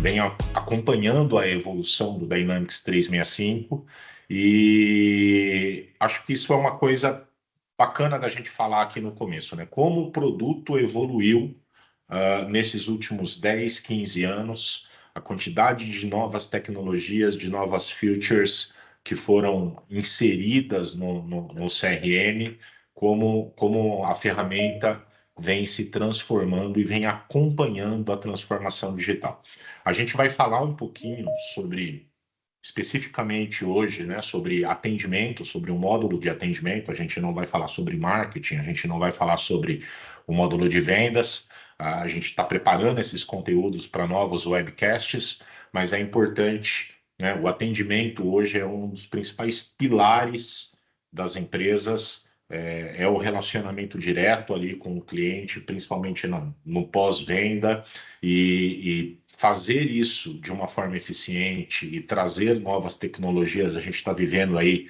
vem acompanhando a evolução do Dynamics 365 e acho que isso é uma coisa bacana da gente falar aqui no começo, né? Como o produto evoluiu nesses últimos 10, 15 anos, a quantidade de novas tecnologias, de novas features que foram inseridas no CRM, como a ferramenta vem se transformando e vem acompanhando a transformação digital. A gente vai falar um pouquinho sobre, especificamente hoje, né, sobre atendimento, sobre o módulo de atendimento. A gente não vai falar sobre marketing, a gente não vai falar sobre o módulo de vendas. A gente está preparando esses conteúdos para novos webcasts, mas é importante, né? O atendimento hoje é um dos principais pilares das empresas, é o relacionamento direto ali com o cliente, principalmente no pós-venda, e fazer isso de uma forma eficiente e trazer novas tecnologias. A gente está vivendo aí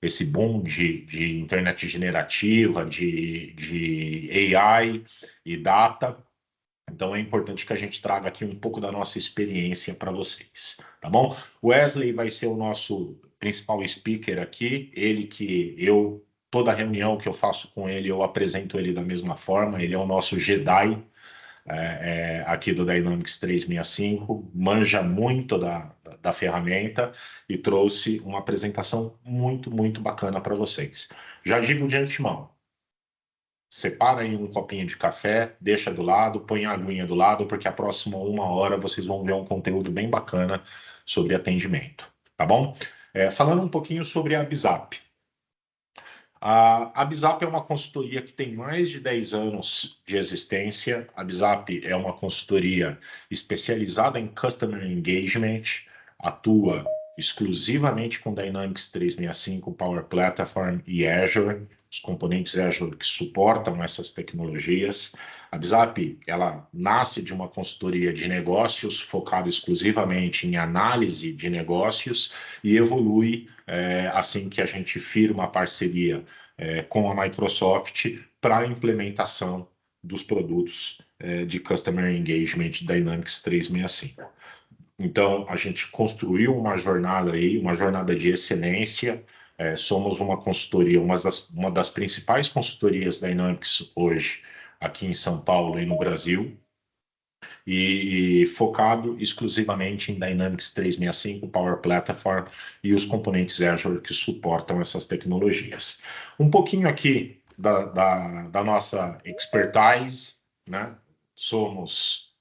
esse boom de internet generativa, de AI e data. Então é importante que a gente traga aqui um pouco da nossa experiência para vocês, tá bom? O Wesley vai ser o nosso principal speaker aqui, ele que toda reunião que eu faço com ele, eu apresento ele da mesma forma, ele é o nosso Jedi, aqui do Dynamics 365, manja muito da ferramenta e trouxe uma apresentação muito, muito bacana para vocês. Já digo de antemão, separa aí um copinho de café, deixa do lado, põe a aguinha do lado, porque a próxima 1 hora vocês vão ver um conteúdo bem bacana sobre atendimento, tá bom? Falando um pouquinho sobre a Bizap. A Bizap é uma consultoria que tem mais de 10 anos de existência. A Bizap é uma consultoria especializada em Customer Engagement, atua exclusivamente com Dynamics 365, Power Platform e Azure, os componentes Azure que suportam essas tecnologias. A Bizap, ela nasce de uma consultoria de negócios focada exclusivamente em análise de negócios e evolui assim que a gente firma a parceria com a Microsoft para a implementação dos produtos de Customer Engagement Dynamics 365. Então, a gente construiu uma jornada aí, uma jornada de excelência. Somos uma consultoria, uma das principais consultorias Dynamics hoje aqui em São Paulo e no Brasil, e focado exclusivamente em Dynamics 365, Power Platform e os componentes Azure que suportam essas tecnologias. Um pouquinho aqui da nossa expertise, né? Somos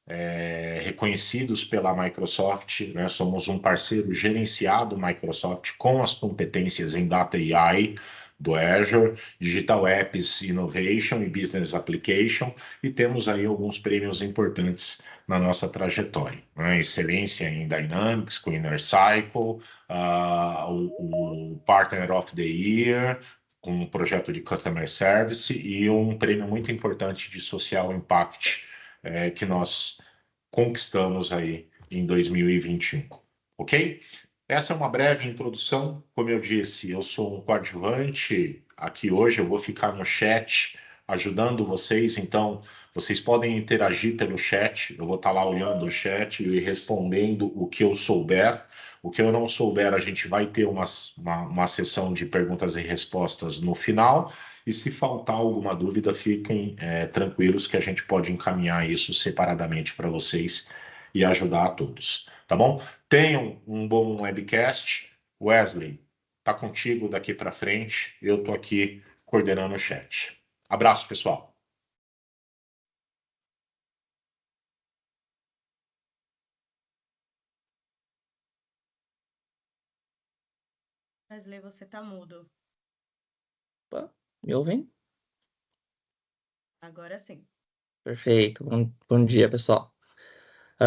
reconhecidos pela Microsoft, né? Somos um parceiro gerenciado Microsoft com as competências em Data e AI do Azure, Digital Apps Innovation e Business Application, e temos aí alguns prêmios importantes na nossa trajetória, né? Excelência em Dynamics, com Inner Cycle, o Partner of the Year, com um projeto de Customer Service e um prêmio muito importante de Social Impact que nós conquistamos aí em 2021, ok? Essa é uma breve introdução. Como eu disse, eu sou um coadjuvante aqui hoje, eu vou ficar no chat ajudando vocês, então vocês podem interagir pelo chat, eu vou estar lá olhando o chat e respondendo o que eu souber. O que eu não souber, a gente vai ter uma sessão de perguntas e respostas no final, e se faltar alguma dúvida, fiquem tranquilos que a gente pode encaminhar isso separadamente para vocês e ajudar a todos, tá bom? Tenham um bom webcast. Wesley, tá contigo daqui para frente. Eu tô aqui coordenando o chat. Abraço, pessoal. Wesley, você tá mudo. Opa, me ouvem? Agora sim. Perfeito. Bom dia, pessoal.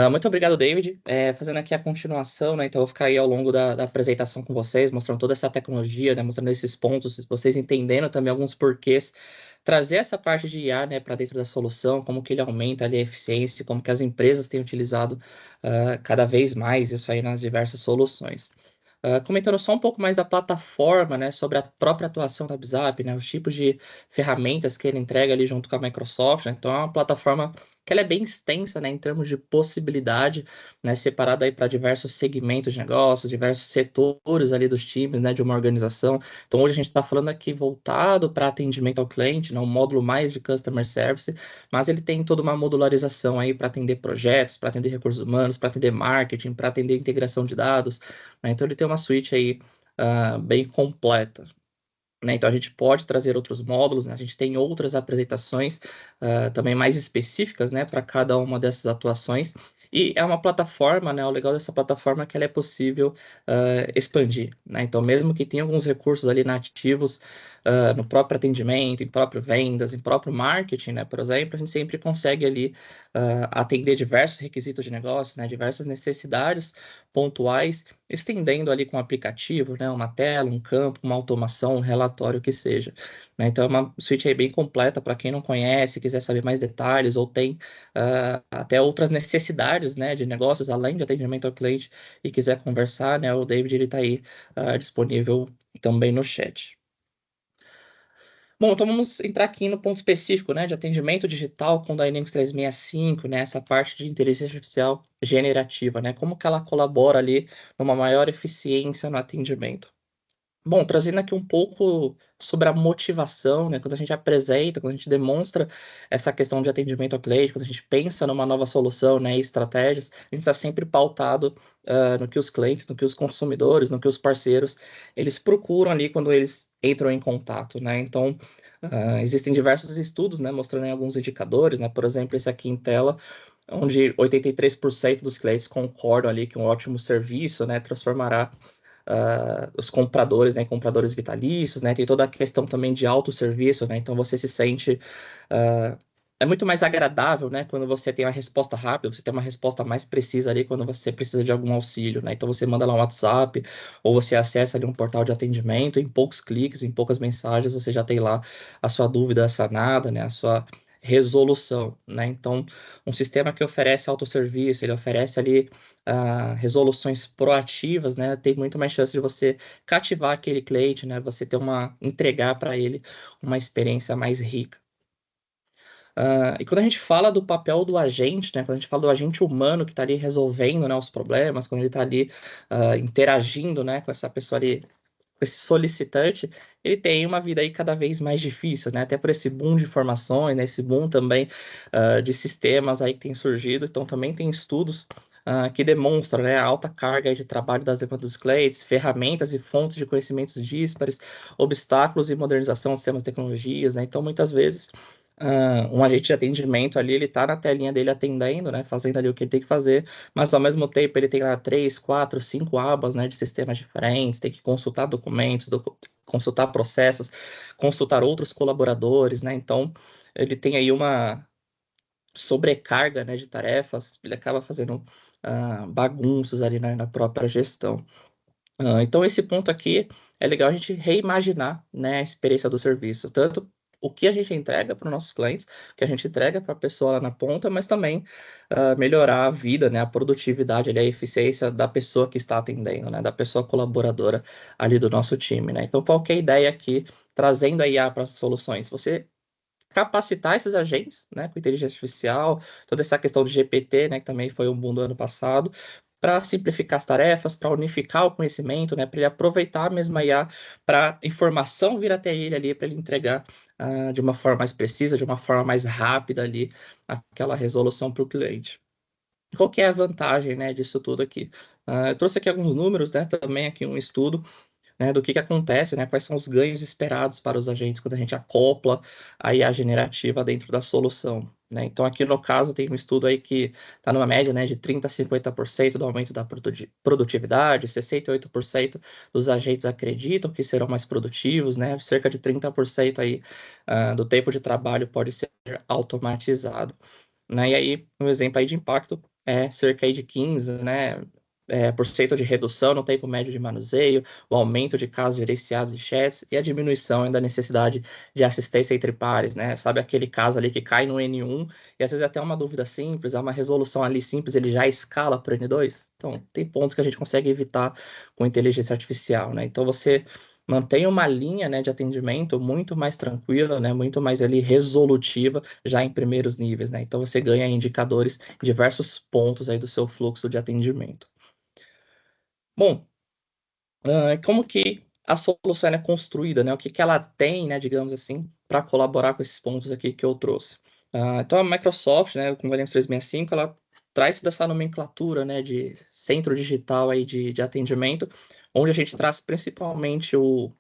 Muito obrigado, David. Fazendo aqui a continuação, né? Então, eu vou ficar aí ao longo da apresentação com vocês, mostrando toda essa tecnologia, né? Mostrando esses pontos, vocês entendendo também alguns porquês. Trazer essa parte de IA, né, para dentro da solução, como que ele aumenta ali a eficiência, como que as empresas têm utilizado cada vez mais isso aí nas diversas soluções. Comentando só um pouco mais da plataforma, né, sobre a própria atuação da Bizap, né, os tipos de ferramentas que ele entrega ali junto com a Microsoft, né, então é uma plataforma que ela é bem extensa, né, em termos de possibilidade, né, separada aí para diversos segmentos de negócios, diversos setores ali dos times, né, de uma organização. Então, hoje a gente está falando aqui voltado para atendimento ao cliente, né, um módulo mais de Customer Service, mas ele tem toda uma modularização aí para atender projetos, para atender recursos humanos, para atender marketing, para atender integração de dados, né? Então, ele tem uma suite aí bem completa. Né? Então, a gente pode trazer outros módulos, né? A gente tem outras apresentações também mais específicas, né, para cada uma dessas atuações. E é uma plataforma, né? O legal dessa plataforma é que ela é possível expandir, né? Então, mesmo que tenha alguns recursos ali nativos no próprio atendimento, em próprio vendas, em próprio marketing, né? Por exemplo, a gente sempre consegue ali atender diversos requisitos de negócios, né? Diversas necessidades pontuais, estendendo ali com o aplicativo, né? Uma tela, um campo, uma automação, um relatório, o que seja. Né? Então, é uma suite aí bem completa para quem não conhece, quiser saber mais detalhes ou tem até outras necessidades, né, de negócios, além de atendimento ao cliente, e quiser conversar, né, o David ele está aí disponível também no chat. Bom, então vamos entrar aqui no ponto específico, né, de atendimento digital com Dynamics 365, né, essa parte de inteligência artificial generativa, né, como que ela colabora ali numa maior eficiência no atendimento. Bom, trazendo aqui um pouco sobre a motivação, né? Quando a gente apresenta, quando a gente demonstra essa questão de atendimento ao cliente, quando a gente pensa numa nova solução, né, e estratégias, a gente está sempre pautado no que os clientes, no que os consumidores, no que os parceiros, eles procuram ali quando eles entram em contato, né? Então, existem diversos estudos, né, mostrando aí alguns indicadores, né? Por exemplo, esse aqui em tela, onde 83% dos clientes concordam ali que um ótimo serviço, né, transformará os compradores, né, compradores vitalícios, né, tem toda a questão também de autosserviço, né, então você se sente, é muito mais agradável, né, quando você tem uma resposta rápida, você tem uma resposta mais precisa ali quando você precisa de algum auxílio, né, então você manda lá um WhatsApp, ou você acessa ali um portal de atendimento, em poucos cliques, em poucas mensagens, você já tem lá a sua dúvida sanada, né, a sua resolução, né, então um sistema que oferece autosserviço, ele oferece ali resoluções proativas, né, tem muito mais chance de você cativar aquele cliente, né, você ter entregar para ele uma experiência mais rica. E quando a gente fala do papel do agente, né, quando a gente fala do agente humano que está ali resolvendo, né, os problemas, quando ele está ali interagindo, né, com essa pessoa ali, com esse solicitante, ele tem uma vida aí cada vez mais difícil, né, até por esse boom de informações, né, esse boom também de sistemas aí que tem surgido, então também tem estudos que demonstram, né, a alta carga de trabalho das demandas dos clientes, ferramentas e fontes de conhecimentos díspares, obstáculos e modernização de sistemas de tecnologias, né, então muitas vezes um agente de atendimento ali, ele tá na telinha dele atendendo, né, fazendo ali o que ele tem que fazer, mas ao mesmo tempo ele tem lá 3, 4, 5 abas, né, de sistemas diferentes, tem que consultar documentos, consultar processos, consultar outros colaboradores, né, então ele tem aí uma sobrecarga, né, de tarefas, ele acaba fazendo bagunças ali na própria gestão. Então, esse ponto aqui é legal a gente reimaginar, né, a experiência do serviço, tanto o que a gente entrega para os nossos clientes, o que a gente entrega para a pessoa lá na ponta, mas também melhorar a vida, né, a produtividade, ali, a eficiência da pessoa que está atendendo, né, da pessoa colaboradora ali do nosso time, né. Então, qual que é a ideia aqui, trazendo a IA para as soluções? Você capacitar esses agentes, né, com inteligência artificial, toda essa questão de GPT, né, que também foi um boom do ano passado, para simplificar as tarefas, para unificar o conhecimento, né, para ele aproveitar a mesma IA para informação vir até ele ali, para ele entregar de uma forma mais precisa, de uma forma mais rápida ali, aquela resolução para o cliente. Qual que é a vantagem, né, disso tudo aqui? Eu trouxe aqui alguns números, né, também aqui um estudo, né, do que acontece, né, quais são os ganhos esperados para os agentes quando a gente acopla a IA generativa dentro da solução, né? Então, aqui no caso, tem um estudo aí que está numa média, né, de 30% a 50% do aumento da produtividade, 68% dos agentes acreditam que serão mais produtivos, né? Cerca de 30% aí do tempo de trabalho pode ser automatizado, né? E aí, um exemplo aí de impacto é cerca aí de 15, né, por cento de redução no tempo médio de manuseio, o aumento de casos gerenciados de chats e a diminuição da necessidade de assistência entre pares, né? Sabe aquele caso ali que cai no N1 e às vezes é até uma dúvida simples, é uma resolução ali simples, ele já escala para o N2? Então, tem pontos que a gente consegue evitar com inteligência artificial, né? Então, você mantém uma linha, né, de atendimento muito mais tranquila, né, muito mais ali resolutiva já em primeiros níveis, né? Então você ganha indicadores em diversos pontos aí do seu fluxo de atendimento. Bom, como que a solução é construída, né? O que que ela tem, né, digamos assim, para colaborar com esses pontos aqui que eu trouxe. Então a Microsoft, né, com o Dynamics 365, ela traz toda essa nomenclatura, né, de centro digital aí de atendimento, onde a gente traz principalmente o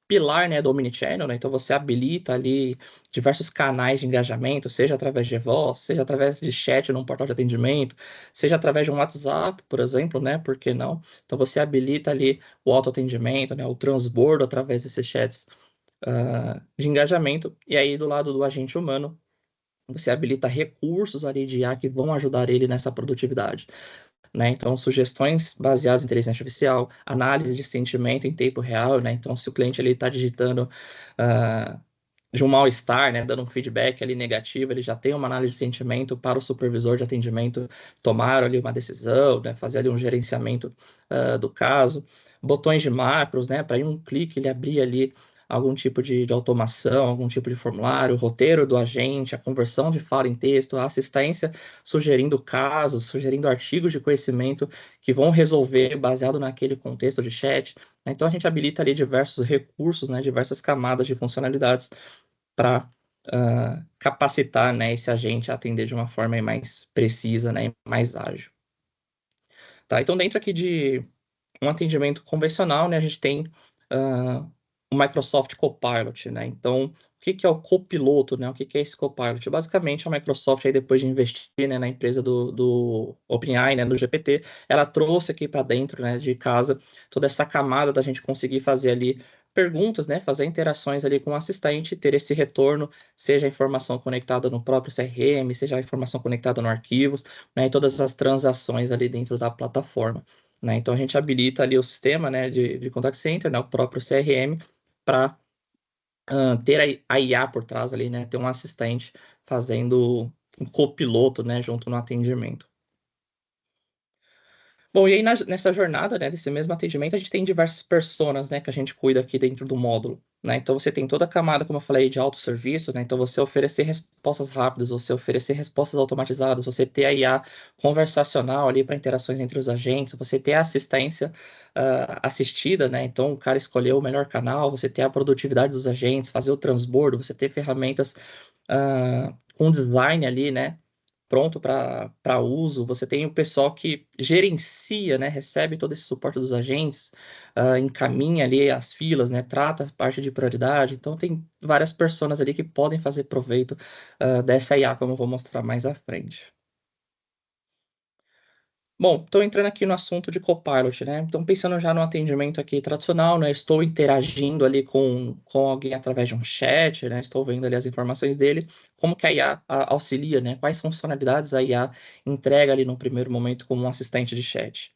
pilar, né, do Omnichannel, né? Então você habilita ali diversos canais de engajamento, seja através de voz, seja através de chat num portal de atendimento, seja através de um WhatsApp, por exemplo, né? Por que não? Então você habilita ali o autoatendimento, né? O transbordo através desses chats de engajamento, e aí do lado do agente humano, você habilita recursos ali de IA que vão ajudar ele nessa produtividade, né? Então, sugestões baseadas em inteligência artificial, análise de sentimento em tempo real, né? Então, se o cliente ele está digitando uh, de um mal-estar, né, dando um feedback ali negativo, ele já tem uma análise de sentimento para o supervisor de atendimento tomar ali uma decisão, né, fazer ali um gerenciamento do caso. Botões de macros, né, para em um clique ele abrir ali algum tipo de automação, algum tipo de formulário, o roteiro do agente, a conversão de fala em texto, a assistência sugerindo casos, sugerindo artigos de conhecimento que vão resolver baseado naquele contexto de chat. Então a gente habilita ali diversos recursos, né, diversas camadas de funcionalidades para capacitar, né, esse agente a atender de uma forma aí mais precisa, né, e mais ágil. Tá, então dentro aqui de um atendimento convencional, né, a gente tem o Microsoft Copilot, né? Então, o que que é o copiloto, né? O que que é esse Copilot? Basicamente, a Microsoft, aí, depois de investir, né, na empresa do OpenAI, né, do GPT, ela trouxe aqui para dentro, né, de casa, toda essa camada da gente conseguir fazer ali perguntas, né, fazer interações ali com o assistente, ter esse retorno, seja a informação conectada no próprio CRM, seja a informação conectada no arquivos, né, e todas as transações ali dentro da plataforma. Né? Então a gente habilita ali o sistema, né, de contact center, né, o próprio CRM, para ter a IA por trás ali, né, ter um assistente fazendo um copiloto, né, junto no atendimento. Bom, e aí nessa jornada, né, desse mesmo atendimento, a gente tem diversas personas, né, que a gente cuida aqui dentro do módulo, né? Então você tem toda a camada, como eu falei, de autosserviço, né? Então você oferecer respostas rápidas, você oferecer respostas automatizadas, você ter a IA conversacional ali para interações entre os agentes, você ter a assistência assistida, né? Então o cara escolheu o melhor canal, você ter a produtividade dos agentes, fazer o transbordo, você ter ferramentas com design ali, né? Pronto para uso, você tem o pessoal que gerencia, né, recebe todo esse suporte dos agentes, encaminha ali as filas, né, trata a parte de prioridade, então tem várias pessoas ali que podem fazer proveito dessa IA, como eu vou mostrar mais à frente. Bom, estou entrando aqui no assunto de Copilot, né? Então, pensando já no atendimento aqui tradicional, né? Estou interagindo ali com alguém através de um chat, né? Estou vendo ali as informações dele. Como que a IA auxilia, né? Quais funcionalidades a IA entrega ali no primeiro momento como um assistente de chat?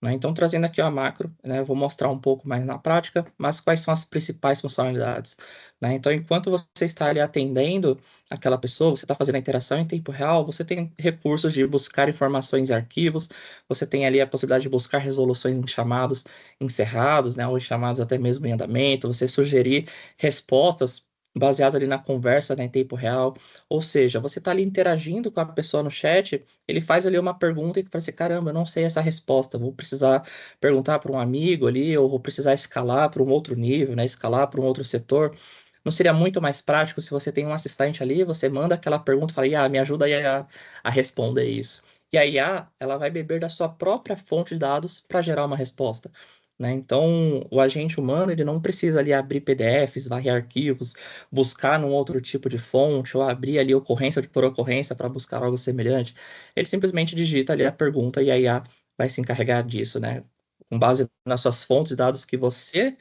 Né? Então, trazendo aqui a macro, né, eu vou mostrar um pouco mais na prática, mas quais são as principais funcionalidades. Né? Então, enquanto você está ali atendendo aquela pessoa, você está fazendo a interação em tempo real, você tem recursos de buscar informações em arquivos, você tem ali a possibilidade de buscar resoluções em chamados encerrados, né, ou chamados até mesmo em andamento, você sugerir respostas baseadas ali na conversa, né, em tempo real, ou seja, você está ali interagindo com a pessoa no chat, ele faz ali uma pergunta e fala assim, caramba, eu não sei essa resposta, vou precisar perguntar para um amigo ali, ou vou precisar escalar para um outro nível, né, escalar para um outro setor. Não seria muito mais prático se você tem um assistente ali, você manda aquela pergunta e fala, me ajuda aí a responder isso. E a IA, ela vai beber da sua própria fonte de dados para gerar uma resposta. Né? Então, o agente humano, ele não precisa ali abrir PDFs, varrer arquivos, buscar num outro tipo de fonte, ou abrir ali ocorrência por ocorrência para buscar algo semelhante. Ele simplesmente digita ali a pergunta e a IA vai se encarregar disso, né? Com base nas suas fontes de dados que você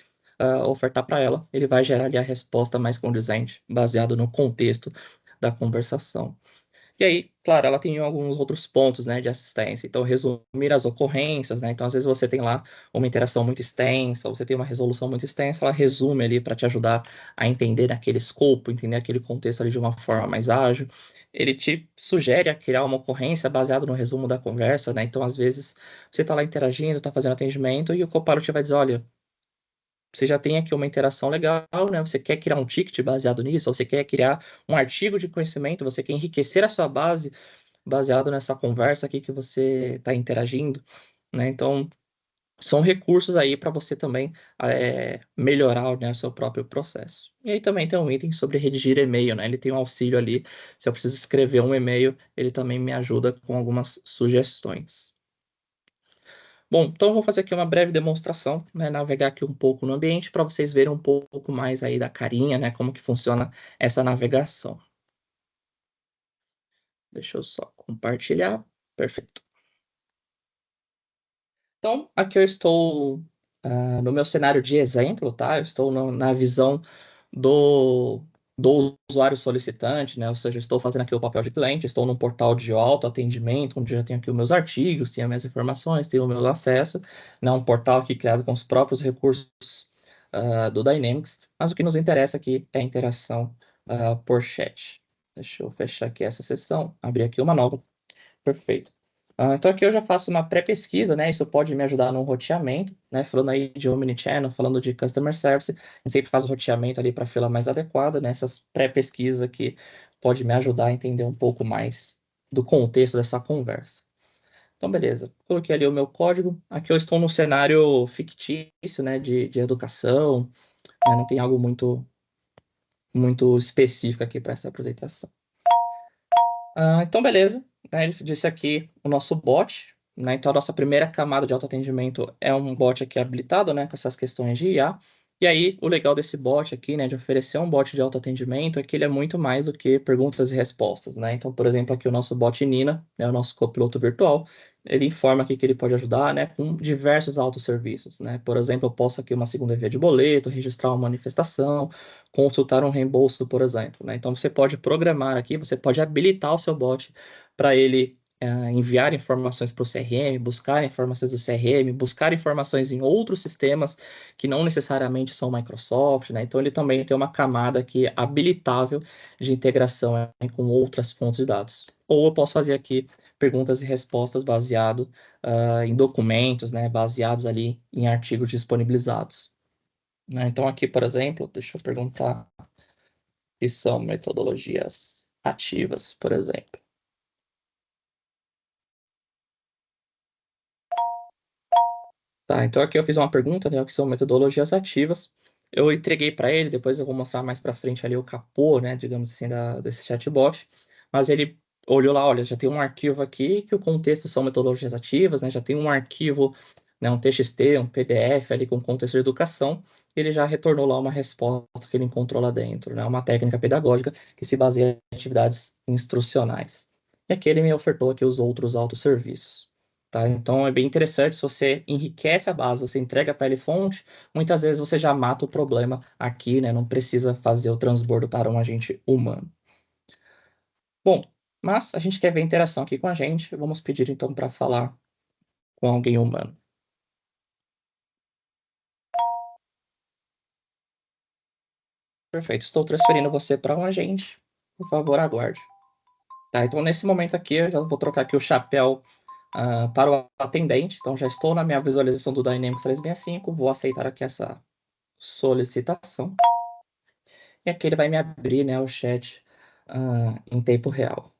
ofertar para ela, ele vai gerar ali a resposta mais condizente, baseado no contexto da conversação. E aí, claro, ela tem alguns outros pontos, né, de assistência. Então, resumir as ocorrências, né? Então, às vezes você tem lá uma interação muito extensa, ou você tem uma resolução muito extensa, ela resume ali para te ajudar a entender aquele escopo, entender aquele contexto ali de uma forma mais ágil. Ele te sugere a criar uma ocorrência baseada no resumo da conversa, né? Então, às vezes, você está lá interagindo, está fazendo atendimento, e o Copilot vai dizer, olha, você já tem aqui uma interação legal, né? Você quer criar um ticket baseado nisso, ou você quer criar um artigo de conhecimento, você quer enriquecer a sua base baseado nessa conversa aqui que você está interagindo, né? Então, são recursos aí para você também melhorar, né, o seu próprio processo. E aí também tem um item sobre redigir e-mail, né? Ele tem um auxílio ali. Se eu preciso escrever um e-mail, ele também me ajuda com algumas sugestões. Bom, então eu vou fazer aqui uma breve demonstração, né, navegar aqui um pouco no ambiente para vocês verem um pouco mais aí da carinha, né, como que funciona essa navegação. Deixa eu só compartilhar. Perfeito. Então, aqui eu estou no meu cenário de exemplo, tá? Eu estou na visão do, do usuário solicitante, né? Ou seja, eu estou fazendo aqui o papel de cliente, estou num portal de autoatendimento, onde eu tenho aqui os meus artigos, tenho as minhas informações, tenho o meu acesso, né? Um portal aqui criado com os próprios recursos do Dynamics, mas o que nos interessa aqui é a interação por chat. Deixa eu fechar aqui essa sessão, abrir aqui uma nova. Perfeito. Então aqui eu já faço uma pré-pesquisa, né? Isso pode me ajudar no roteamento, né? Falando aí de Omnichannel, falando de Customer Service, a gente sempre faz o roteamento ali para a fila mais adequada, né? Essas pré-pesquisas aqui pode me ajudar a entender um pouco mais do contexto dessa conversa. Então, beleza. Coloquei ali o meu código. Aqui eu estou no cenário fictício, né? De educação, né? Não tem algo muito específico aqui para essa apresentação. Então, beleza. Né, ele disse aqui o nosso bot. Né, então, a nossa primeira camada de autoatendimento é um bot aqui habilitado, né, com essas questões de IA. E aí, o legal desse bot aqui, né, de oferecer um bot de autoatendimento, é que ele é muito mais do que perguntas e respostas, né? Então, por exemplo, aqui o nosso bot Nina, né, o nosso copiloto virtual, ele informa aqui que ele pode ajudar, né, com diversos autosserviços, né? Por exemplo, eu posso aqui uma segunda via de boleto, registrar uma manifestação, consultar um reembolso, por exemplo, né? Então, você pode programar aqui, você pode habilitar o seu bot para ele enviar informações para o CRM, buscar informações do CRM, buscar informações em outros sistemas que não necessariamente são Microsoft, né? Então ele também tem uma camada aqui habilitável de integração com outras fontes de dados. Ou eu posso fazer aqui perguntas e respostas baseado em documentos, né? Baseados ali em artigos disponibilizados. Né? Então aqui, por exemplo, deixa eu perguntar que são metodologias ativas, por exemplo. Tá, então aqui eu fiz uma pergunta, né, o que são metodologias ativas. Eu entreguei para ele, depois eu vou mostrar mais para frente ali o capô, né, digamos assim, desse chatbot. Mas ele olhou lá, olha, já tem um arquivo aqui que o contexto são metodologias ativas, né, já tem um arquivo, né, um TXT, um PDF ali com contexto de educação. Ele já retornou lá uma resposta que ele encontrou lá dentro, né, uma técnica pedagógica que se baseia em atividades instrucionais. E aqui ele me ofertou aqui os outros autosserviços. Tá? Então é bem interessante, se você enriquece a base, você entrega para ele fonte, muitas vezes você já mata o problema aqui, né? Não precisa fazer o transbordo para um agente humano. Bom, mas a gente quer ver a interação aqui com a gente, vamos pedir então para falar com alguém humano. Perfeito, estou transferindo você para um agente, por favor, aguarde. Tá, então nesse momento aqui eu já vou trocar aqui o chapéu para o atendente, então já estou na minha visualização do Dynamics 365, vou aceitar aqui essa solicitação. E aqui ele vai me abrir, né, o chat em tempo real.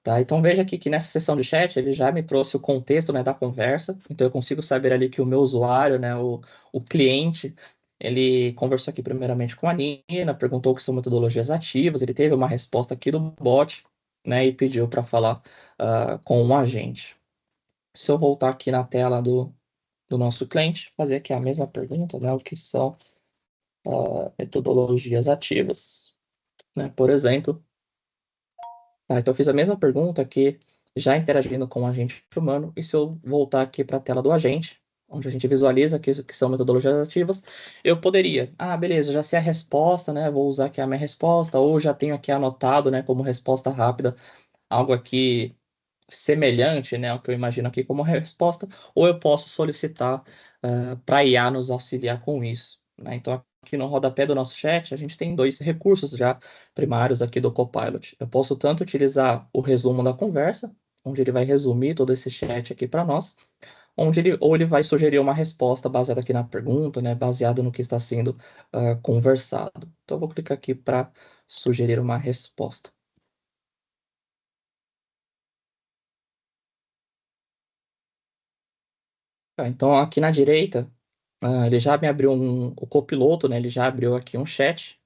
Tá? Então veja aqui que nessa sessão de chat ele já me trouxe o contexto, né, da conversa. Então eu consigo saber ali que o meu usuário, né, o cliente, ele conversou aqui primeiramente com a Nina, perguntou o que são metodologias ativas, ele teve uma resposta aqui do bot, né, e pediu para falar com um agente. Se eu voltar aqui na tela do nosso cliente, fazer aqui a mesma pergunta, né, o que são metodologias ativas, né, por exemplo. Tá, então eu fiz a mesma pergunta aqui, já interagindo com o agente humano, e se eu voltar aqui para a tela do agente, onde a gente visualiza aqui o que são metodologias ativas, eu poderia, beleza, já sei a resposta, né, vou usar aqui a minha resposta, ou já tenho aqui anotado, né, como resposta rápida, algo aqui semelhante, né, ao que eu imagino aqui como resposta, ou eu posso solicitar para a IA nos auxiliar com isso. Né? Então, aqui no rodapé do nosso chat, a gente tem dois recursos já primários aqui do Copilot. Eu posso tanto utilizar o resumo da conversa, onde ele vai resumir todo esse chat aqui para nós, onde ele vai sugerir uma resposta baseada aqui na pergunta, né, baseado no que está sendo conversado. Então, eu vou clicar aqui para sugerir uma resposta. Tá, então, aqui na direita, ele já me abriu o copiloto, né, ele já abriu aqui um chat.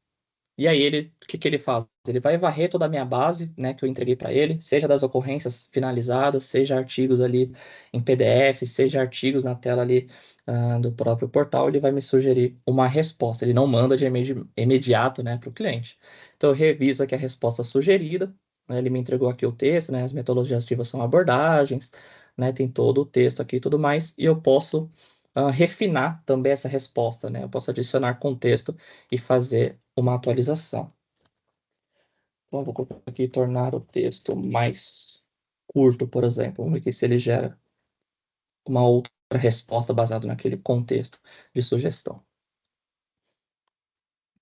E aí o que ele faz? Ele vai varrer toda a minha base, né, que eu entreguei para ele, seja das ocorrências finalizadas, seja artigos ali em PDF, seja artigos na tela ali do próprio portal, ele vai me sugerir uma resposta. Ele não manda de imediato, né, para o cliente. Então eu reviso aqui a resposta sugerida, né, ele me entregou aqui o texto, né, as metodologias ativas são abordagens, né, tem todo o texto aqui e tudo mais, e eu posso refinar também essa resposta, né? Eu posso adicionar contexto e fazer uma atualização. Então, eu vou colocar aqui tornar o texto mais curto, por exemplo. Vamos ver aqui se ele gera uma outra resposta baseada naquele contexto de sugestão.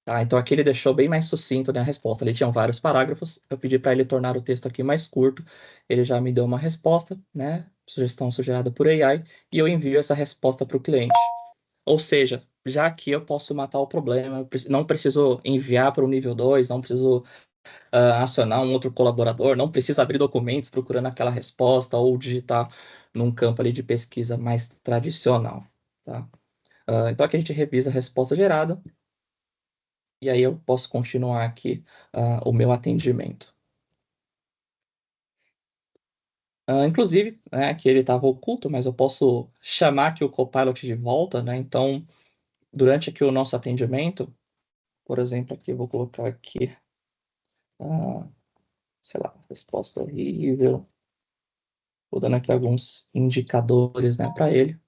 Tá, então aqui ele deixou bem mais sucinto, né, a resposta. Ele tinha vários parágrafos, eu pedi para ele tornar o texto aqui mais curto, ele já me deu uma resposta, né, sugestão sugerida por AI, e eu envio essa resposta para o cliente. Ou seja, já aqui eu posso matar o problema, não preciso enviar para o nível 2, não preciso acionar um outro colaborador, não preciso abrir documentos procurando aquela resposta ou digitar num campo ali de pesquisa mais tradicional. Tá? Então aqui a gente revisa a resposta gerada e aí eu posso continuar aqui o meu atendimento. Inclusive, né, que ele estava oculto, mas eu posso chamar aqui o Copilot de volta, né? Então, durante aqui o nosso atendimento, por exemplo, aqui eu vou colocar aqui sei lá, resposta horrível. Vou dando aqui alguns indicadores, né, para ele.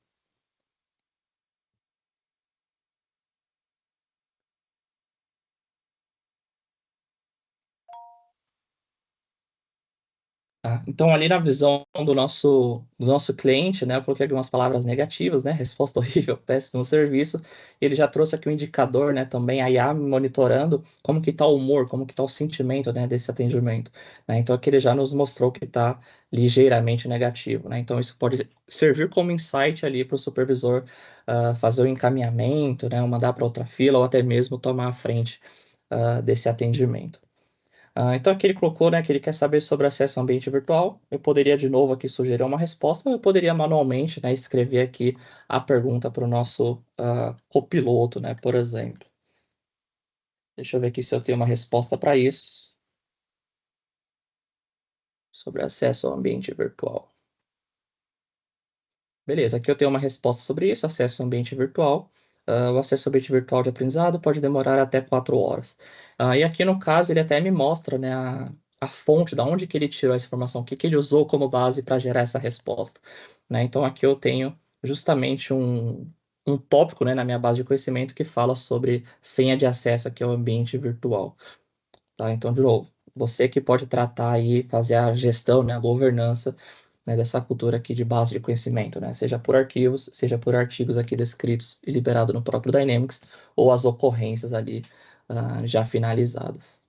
Tá? Então, ali na visão do nosso cliente, né, eu coloquei algumas palavras negativas, né, resposta horrível, péssimo serviço. Ele já trouxe aqui um indicador, né, também a IA monitorando como que está o humor, como que está o sentimento, né, desse atendimento. Né? Então, aqui ele já nos mostrou que está ligeiramente negativo. Né? Então, isso pode servir como insight ali para o supervisor fazer o encaminhamento, né, ou mandar para outra fila, ou até mesmo tomar a frente desse atendimento. Então aqui ele colocou, né, que ele quer saber sobre acesso ao ambiente virtual. Eu poderia de novo aqui sugerir uma resposta, ou eu poderia manualmente, né, escrever aqui a pergunta para o nosso copiloto, né, por exemplo. Deixa eu ver aqui se eu tenho uma resposta para isso. Sobre acesso ao ambiente virtual. Beleza, aqui eu tenho uma resposta sobre isso, acesso ao ambiente virtual. O acesso ao ambiente virtual de aprendizado pode demorar até 4 horas. E aqui no caso ele até me mostra, né, a fonte, da onde que ele tirou essa informação, o que que ele usou como base para gerar essa resposta. Né? Então aqui eu tenho justamente um tópico, né, na minha base de conhecimento que fala sobre senha de acesso aqui ao ambiente virtual. Tá? Então, de novo, você que pode tratar aí, fazer a gestão, né, a governança, né, dessa cultura aqui de base de conhecimento, né, seja por arquivos, seja por artigos aqui descritos e liberados no próprio Dynamics, ou as ocorrências ali já finalizadas.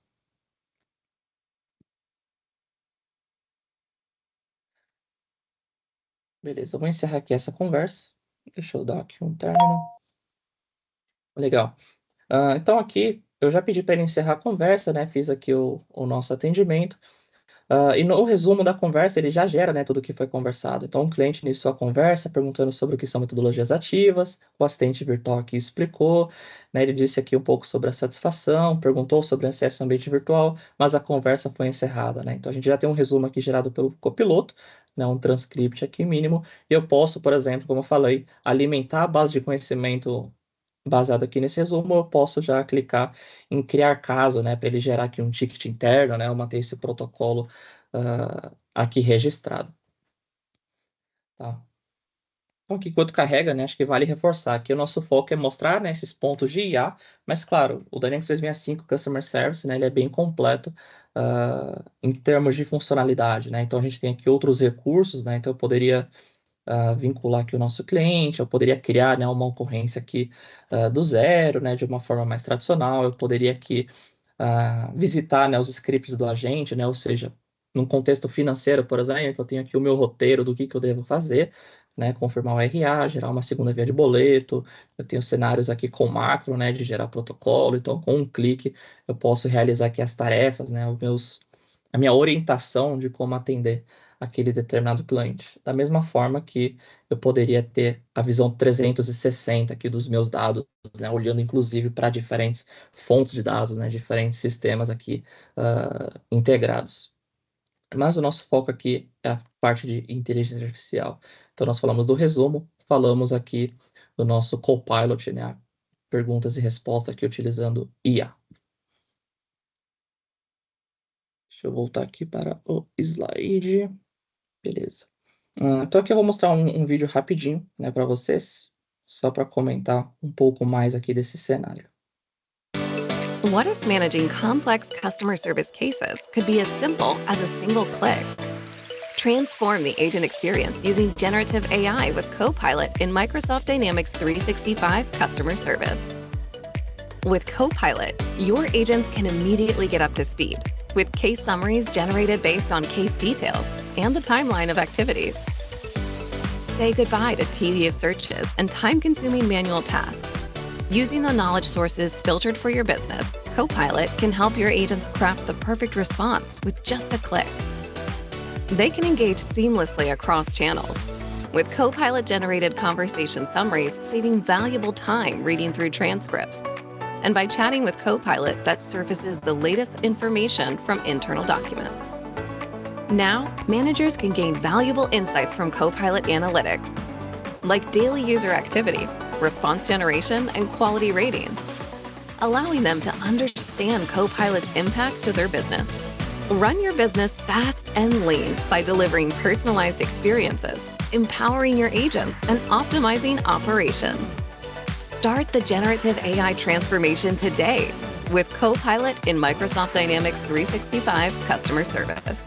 Beleza, eu vou encerrar aqui essa conversa. Deixa eu dar aqui um término. Legal. Então aqui eu já pedi para ele encerrar a conversa, né? Fiz aqui o nosso atendimento. E no resumo da conversa, ele já gera, né, tudo o que foi conversado. Então, o cliente iniciou a conversa perguntando sobre o que são metodologias ativas, o assistente virtual aqui explicou, né, ele disse aqui um pouco sobre a satisfação, perguntou sobre o acesso ao ambiente virtual, mas a conversa foi encerrada, né? Então, a gente já tem um resumo aqui gerado pelo copiloto, né, um transcript aqui mínimo, e eu posso, por exemplo, como eu falei, alimentar a base de conhecimento baseado aqui nesse resumo, eu posso já clicar em criar caso, né, para ele gerar aqui um ticket interno, né, eu manter esse protocolo aqui registrado. Tá? Então, aqui, enquanto carrega, né, acho que vale reforçar que o nosso foco é mostrar, né, esses pontos de IA, mas, claro, o Dynamics 365 Customer Service, né, ele é bem completo em termos de funcionalidade, né, então a gente tem aqui outros recursos, né, então eu poderia vincular aqui o nosso cliente, eu poderia criar, né, uma ocorrência aqui do zero, né, de uma forma mais tradicional, eu poderia aqui visitar, né, os scripts do agente, né, ou seja, num contexto financeiro, por exemplo, eu tenho aqui o meu roteiro do que eu devo fazer, né, confirmar o RA, gerar uma segunda via de boleto. Eu tenho cenários aqui com macro, né, de gerar protocolo. Então, com um clique, eu posso realizar aqui as tarefas, né, a minha orientação de como atender aquele determinado cliente. Da mesma forma que eu poderia ter a visão 360 aqui dos meus dados, né, olhando inclusive para diferentes fontes de dados, né, diferentes sistemas aqui integrados. Mas o nosso foco aqui é a parte de inteligência artificial. Então, nós falamos do resumo, falamos aqui do nosso Copilot, né, perguntas e respostas aqui utilizando IA. Deixa eu voltar aqui para o slide. Beleza. Então aqui eu vou mostrar um vídeo rapidinho, né, para vocês, só para comentar um pouco mais aqui desse cenário. What if managing complex customer service cases could be as simple as a single click? Transform the agent experience using generative AI with Copilot in Microsoft Dynamics 365 Customer Service. With Copilot, your agents can immediately get up to speed with case summaries generated based on case details and the timeline of activities. Say goodbye to tedious searches and time-consuming manual tasks. Using the knowledge sources filtered for your business, Copilot can help your agents craft the perfect response with just a click. They can engage seamlessly across channels, with Copilot-generated conversation summaries saving valuable time reading through transcripts, and by chatting with Copilot that surfaces the latest information from internal documents. Now, managers can gain valuable insights from Copilot analytics, like daily user activity, response generation, and quality ratings, allowing them to understand Copilot's impact to their business. Run your business fast and lean by delivering personalized experiences, empowering your agents, and optimizing operations. Start the generative AI transformation today with Copilot in Microsoft Dynamics 365 Customer Service.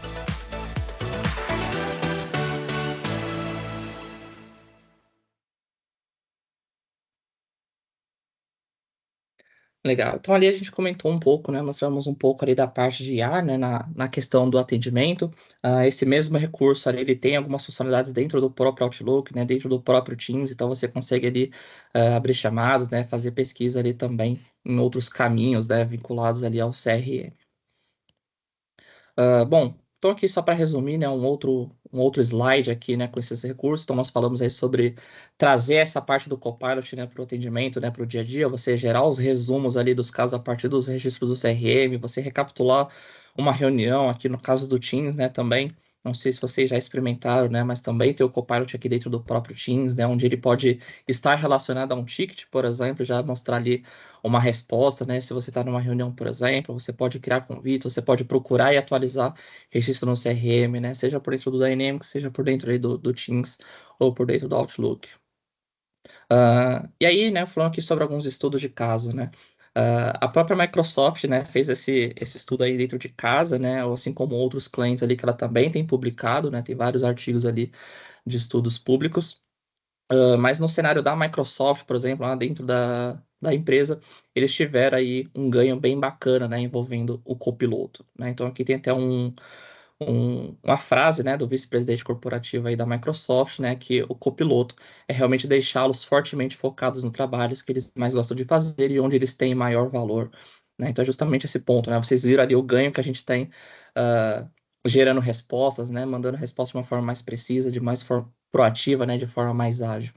Legal. Então ali a gente comentou um pouco, né, mostramos um pouco ali da parte de IA, né, na questão do atendimento. Esse mesmo recurso ali, ele tem algumas funcionalidades dentro do próprio Outlook, né, dentro do próprio Teams, então você consegue ali abrir chamadas, né, fazer pesquisa ali também em outros caminhos, né, vinculados ali ao CRM. Bom, então aqui só para resumir, né, um outro slide aqui, né, com esses recursos. Então nós falamos aí sobre trazer essa parte do Copilot, né, para o atendimento, né, para o dia a dia, você gerar os resumos ali dos casos a partir dos registros do CRM, você recapitular uma reunião aqui no caso do Teams, né, também. Não sei se vocês já experimentaram, né, mas também tem o Copilot aqui dentro do próprio Teams, né, onde ele pode estar relacionado a um ticket, por exemplo, já mostrar ali uma resposta, né? Se você está numa reunião, por exemplo, você pode criar convites, você pode procurar e atualizar registro no CRM, né? Seja por dentro do Dynamics, seja por dentro aí do Teams ou por dentro do Outlook. E aí, né, falando aqui sobre alguns estudos de caso, né? A própria Microsoft, né, fez esse estudo aí dentro de casa, né, assim como outros clientes ali que ela também tem publicado, né, tem vários artigos ali de estudos públicos. Mas no cenário da Microsoft, por exemplo, lá dentro da empresa, eles tiveram aí um ganho bem bacana, né, envolvendo o copiloto, né? Então aqui tem até uma frase, né, do vice-presidente corporativo aí da Microsoft, né, que o copiloto é realmente deixá-los fortemente focados no trabalho que eles mais gostam de fazer e onde eles têm maior valor, né? Então é justamente esse ponto, né? Vocês viram ali o ganho que a gente tem gerando respostas, né, mandando respostas de uma forma mais precisa, de mais forma proativa, né, de forma mais ágil.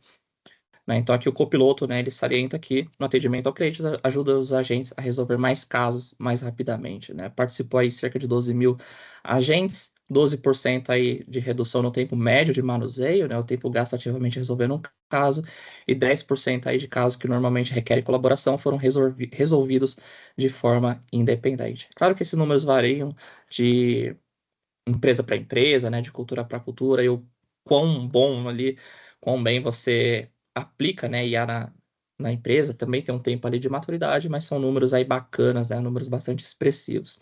Né? Então aqui o copiloto, né, ele salienta que no atendimento ao cliente ajuda os agentes a resolver mais casos mais rapidamente, né? Participou aí cerca de 12 mil agentes, 12% aí de redução no tempo médio de manuseio, né, o tempo gasto ativamente resolvendo um caso, e 10% aí de casos que normalmente requerem colaboração foram resolvidos de forma independente. Claro que esses números variam de empresa para empresa, né, de cultura para cultura, e o quão bem você aplica, né, IA na empresa, também tem um tempo ali de maturidade, mas são números aí bacanas, né, números bastante expressivos.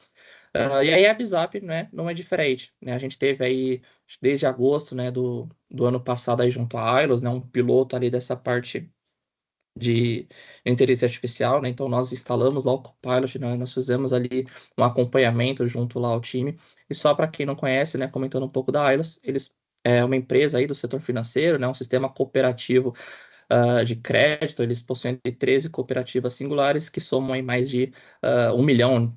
E aí a BZAP, né, não é diferente, né, a gente teve aí, desde agosto, né, do ano passado aí junto à Ailos, né, um piloto ali dessa parte de inteligência artificial, né? Então nós instalamos lá o Copilot, né? Nós fizemos ali um acompanhamento junto lá ao time. E só para quem não conhece, né, comentando um pouco da Ailos, eles é uma empresa aí do setor financeiro, né, um sistema cooperativo de crédito. Eles possuem 13 cooperativas singulares que somam aí mais de 1 milhão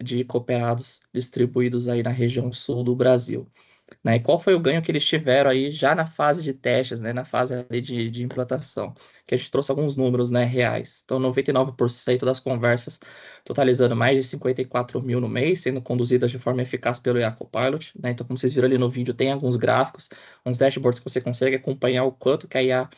de cooperados distribuídos aí na região sul do Brasil. Né? E qual foi o ganho que eles tiveram aí já na fase de testes, né? Na fase ali de implantação? Que a gente trouxe alguns números, né, reais. Então, 99% das conversas, totalizando mais de 54 mil no mês, sendo conduzidas de forma eficaz pelo IA Copilot. Né? Então, como vocês viram ali no vídeo, tem alguns gráficos, uns dashboards que você consegue acompanhar o quanto que a IA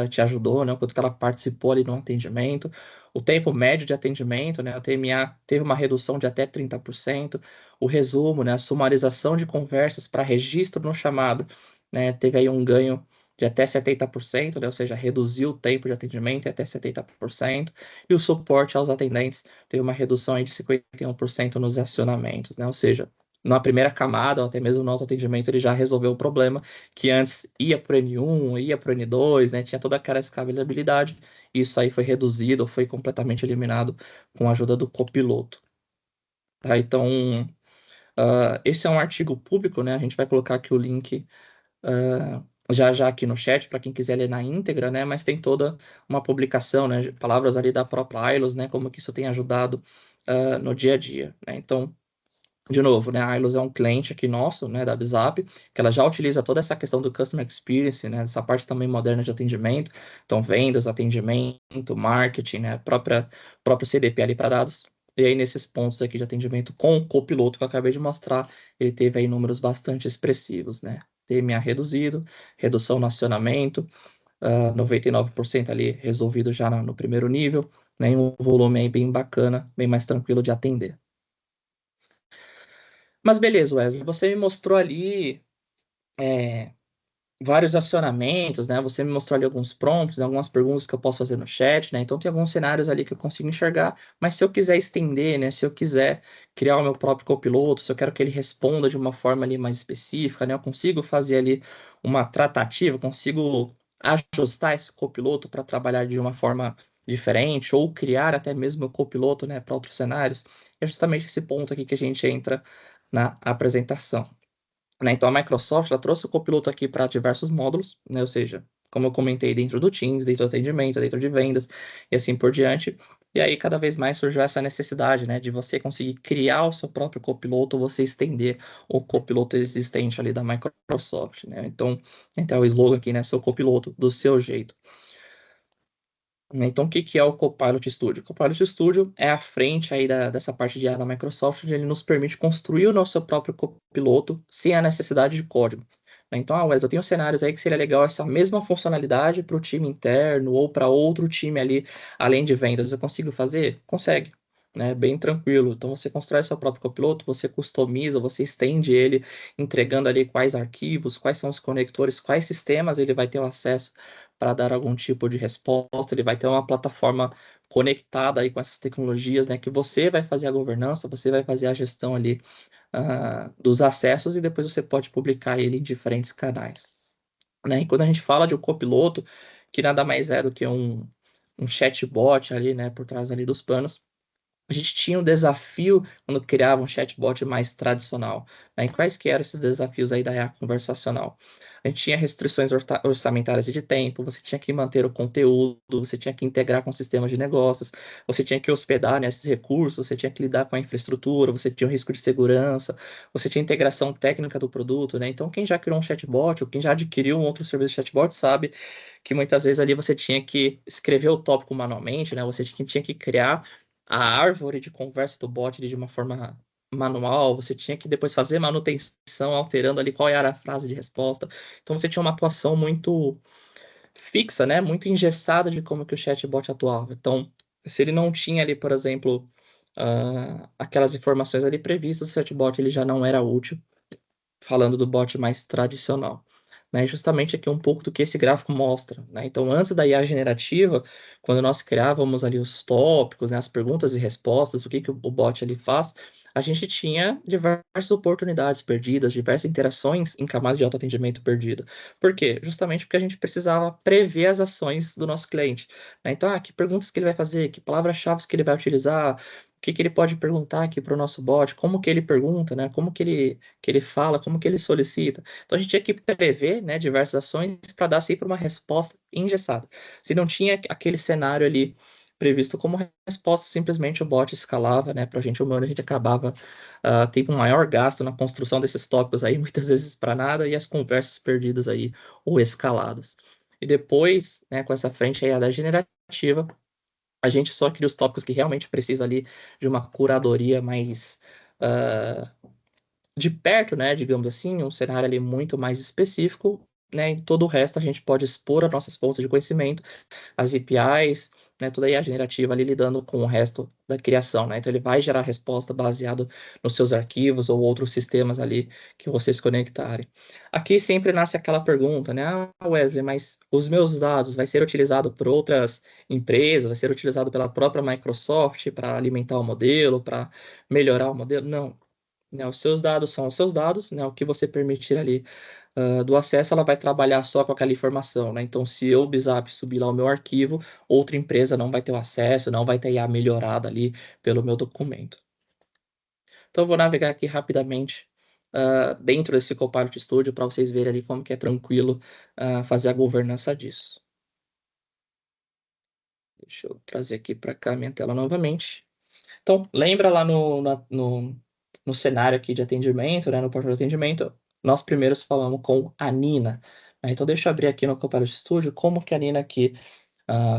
te ajudou, né? O quanto que ela participou ali no atendimento. O tempo médio de atendimento, né? A TMA teve uma redução de até 30%. O resumo, né? A sumarização de conversas para registro no chamado, né? Teve aí um ganho de até 70%, né? Ou seja, reduziu o tempo de atendimento em até 70%. E o suporte aos atendentes teve uma redução aí de 51% nos acionamentos, né? Ou seja, na primeira camada, ou até mesmo no autoatendimento, ele já resolveu o problema que antes ia para o N1, ia para o N2, né? Tinha toda aquela escalabilidade. Isso aí foi reduzido, foi completamente eliminado com a ajuda do copiloto. Tá? Então, esse é um artigo público, né? A gente vai colocar aqui o link já já aqui no chat para quem quiser ler na íntegra, né? Mas tem toda uma publicação, né? Palavras ali da própria Ailos, né? Como que isso tem ajudado no dia a dia, né? Então, de novo, né, a Ailos é um cliente aqui nosso, né, da WhatsApp, que ela já utiliza toda essa questão do Customer Experience, né, essa parte também moderna de atendimento, então vendas, atendimento, marketing, né, próprio CDP ali para dados. E aí, nesses pontos aqui de atendimento com o copiloto que eu acabei de mostrar, ele teve aí números bastante expressivos, né, TMA reduzido, redução no acionamento, 99% ali resolvido já no primeiro nível, né, e um volume aí bem bacana, bem mais tranquilo de atender. Mas beleza, Wesley, você me mostrou ali vários acionamentos, né? Você me mostrou ali alguns prompts, né? Algumas perguntas que eu posso fazer no chat, né? Então tem alguns cenários ali que eu consigo enxergar, mas se eu quiser estender, né? Se eu quiser criar o meu próprio copiloto, se eu quero que ele responda de uma forma ali mais específica, né? Eu consigo fazer ali uma tratativa, consigo ajustar esse copiloto para trabalhar de uma forma diferente, ou criar até mesmo o copiloto, né, para outros cenários. É justamente esse ponto aqui que a gente entra na apresentação. Né? Então, a Microsoft ela trouxe o copiloto aqui para diversos módulos, né? Ou seja, como eu comentei, dentro do Teams, dentro do atendimento, dentro de vendas e assim por diante. E aí, cada vez mais surgiu essa necessidade, né, de você conseguir criar o seu próprio copiloto, ou você estender o copiloto existente ali da Microsoft, né? Então o slogan aqui, né, seu copiloto do seu jeito. Então, o que é o Copilot Studio? O Copilot Studio é a frente aí dessa parte de IA da Microsoft, onde ele nos permite construir o nosso próprio copiloto sem a necessidade de código. Então, Wesley, eu tenho cenários aí que seria legal essa mesma funcionalidade para o time interno ou para outro time ali, além de vendas. Eu consigo fazer? Consegue. Né, bem tranquilo. Então você constrói seu próprio copiloto, você customiza, você estende ele, entregando ali quais arquivos, quais são os conectores, quais sistemas ele vai ter o acesso para dar algum tipo de resposta. Ele vai ter uma plataforma conectada aí com essas tecnologias, né, que você vai fazer a governança, você vai fazer a gestão ali dos acessos, e depois você pode publicar ele em diferentes canais. Né? E quando a gente fala de um copiloto, que nada mais é do que um chatbot ali, né, por trás ali dos panos, a gente tinha um desafio quando criava um chatbot mais tradicional. Né? E quais que eram esses desafios aí da IA conversacional? A gente tinha restrições orçamentárias e de tempo, você tinha que manter o conteúdo, você tinha que integrar com sistemas de negócios, você tinha que hospedar, né, esses recursos, você tinha que lidar com a infraestrutura, você tinha o risco de segurança, você tinha integração técnica do produto, né? Então, quem já criou um chatbot, ou quem já adquiriu um outro serviço de chatbot, sabe que muitas vezes ali você tinha que escrever o tópico manualmente, né? Você tinha que criar a árvore de conversa do bot de uma forma manual, você tinha que depois fazer manutenção, alterando ali qual era a frase de resposta. Então você tinha uma atuação muito fixa, né? Muito engessada de como que o chatbot atuava. Então, se ele não tinha ali, por exemplo, aquelas informações ali previstas, o chatbot ele já não era útil, falando do bot mais tradicional. Né, justamente aqui um pouco do que esse gráfico mostra. Né? Então, antes da IA generativa, quando nós criávamos ali os tópicos, né, as perguntas e respostas, o que o bot ali faz, a gente tinha diversas oportunidades perdidas, diversas interações em camadas de autoatendimento perdida. Por quê? Justamente porque a gente precisava prever as ações do nosso cliente. Né? Então, que perguntas que ele vai fazer, que palavras-chave que ele vai utilizar, que ele pode perguntar aqui para o nosso bot, como que ele pergunta, né? Como que ele fala, como que ele solicita. Então a gente tinha que prever, né, diversas ações para dar sempre uma resposta engessada. Se não tinha aquele cenário ali previsto como resposta, simplesmente o bot escalava, né? Para a gente humano, a gente acabava tendo um maior gasto na construção desses tópicos aí, muitas vezes para nada, e as conversas perdidas aí ou escaladas. E depois, né, com essa frente aí da generativa, a gente só cria os tópicos que realmente precisa ali de uma curadoria mais de perto, né, digamos assim, um cenário ali muito mais específico, né, em todo o resto a gente pode expor as nossas fontes de conhecimento, as APIs, né, toda a IA generativa ali lidando com o resto da criação, né, então ele vai gerar resposta baseado nos seus arquivos ou outros sistemas ali que vocês conectarem. Aqui sempre nasce aquela pergunta, né, Wesley, mas os meus dados vai ser utilizado por outras empresas, vai ser utilizado pela própria Microsoft para alimentar o modelo, para melhorar o modelo? Não, né, os seus dados são os seus dados, né, o que você permitir ali do acesso, ela vai trabalhar só com aquela informação, né? Então, se eu, Bizap, subir lá o meu arquivo, outra empresa não vai ter o acesso, não vai ter IA melhorada ali pelo meu documento. Então, eu vou navegar aqui rapidamente dentro desse Copilot Studio para vocês verem ali como que é tranquilo fazer a governança disso. Deixa eu trazer aqui para cá minha tela novamente. Então, lembra lá no cenário aqui de atendimento, né, no portal de atendimento, nós primeiros falamos com a Nina. Né? Então, deixa eu abrir aqui no Copilot Studio como que a Nina aqui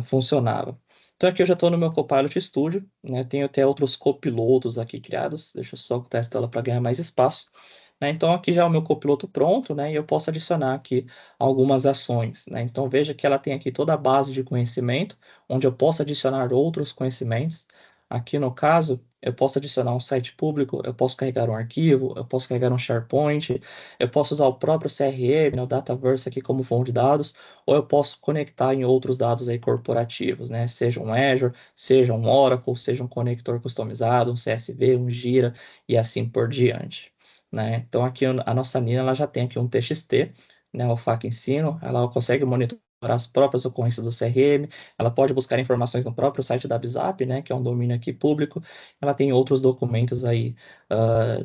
funcionava. Então, aqui eu já estou no meu Copilot Studio, né? Tenho até outros copilotos aqui criados. Deixa eu só testar ela para ganhar mais espaço. Né? Então, aqui já é o meu copiloto pronto, né? E eu posso adicionar aqui algumas ações, né? Então, veja que ela tem aqui toda a base de conhecimento, onde eu posso adicionar outros conhecimentos. Aqui no caso, eu posso adicionar um site público, eu posso carregar um arquivo, eu posso carregar um SharePoint, eu posso usar o próprio CRM, né, o Dataverse aqui como fonte de dados, ou eu posso conectar em outros dados aí corporativos, né? Seja um Azure, seja um Oracle, seja um conector customizado, um CSV, um Gira e assim por diante, né? Então aqui a nossa Nina ela já tem aqui um TXT, né? O FAQ Ensino, ela consegue monitorar as próprias ocorrências do CRM, ela pode buscar informações no próprio site da Bizap, né? Que é um domínio aqui público, ela tem outros documentos aí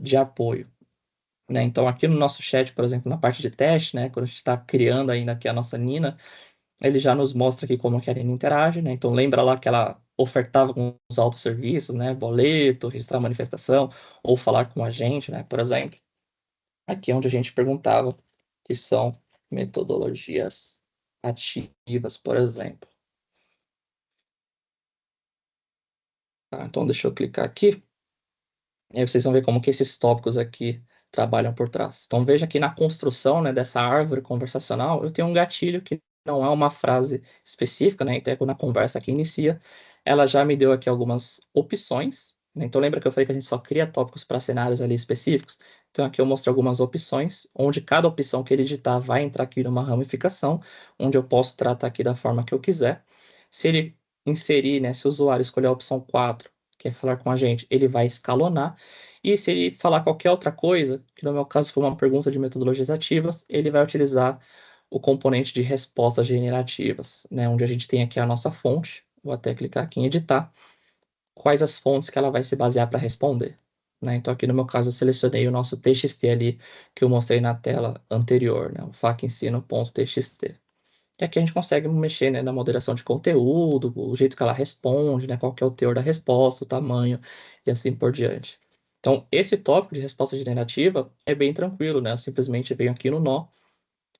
de apoio. Né? Então, aqui no nosso chat, por exemplo, na parte de teste, né, quando a gente está criando ainda aqui a nossa Nina, ele já nos mostra aqui como que a Nina interage, né? Então, lembra lá que ela ofertava com os autosserviços, né? Boleto, registrar manifestação, ou falar com a gente, né? Por exemplo, aqui é onde a gente perguntava que são metodologias ativas, por exemplo. Tá, então, deixa eu clicar aqui. E aí vocês vão ver como que esses tópicos aqui trabalham por trás. Então veja que na construção, né, dessa árvore conversacional, eu tenho um gatilho que não é uma frase específica, né? Então, quando a conversa aqui inicia, ela já me deu aqui algumas opções, né? Então lembra que eu falei que a gente só cria tópicos para cenários ali específicos? Então aqui eu mostro algumas opções, onde cada opção que ele digitar vai entrar aqui numa ramificação, onde eu posso tratar aqui da forma que eu quiser. Se ele inserir, né, se o usuário escolher a opção 4, quer falar com a gente, ele vai escalonar. E se ele falar qualquer outra coisa, que no meu caso foi uma pergunta de metodologias ativas, ele vai utilizar o componente de respostas generativas, né, onde a gente tem aqui a nossa fonte. Vou até clicar aqui em editar. Quais as fontes que ela vai se basear para responder. Né? Então, aqui no meu caso, eu selecionei o nosso TXT ali que eu mostrei na tela anterior, né? O facensino.txt. E aqui a gente consegue mexer, né, na moderação de conteúdo, o jeito que ela responde, né, qual que é o teor da resposta, o tamanho e assim por diante. Então, esse tópico de resposta generativa é bem tranquilo, né? Eu simplesmente venho aqui no nó,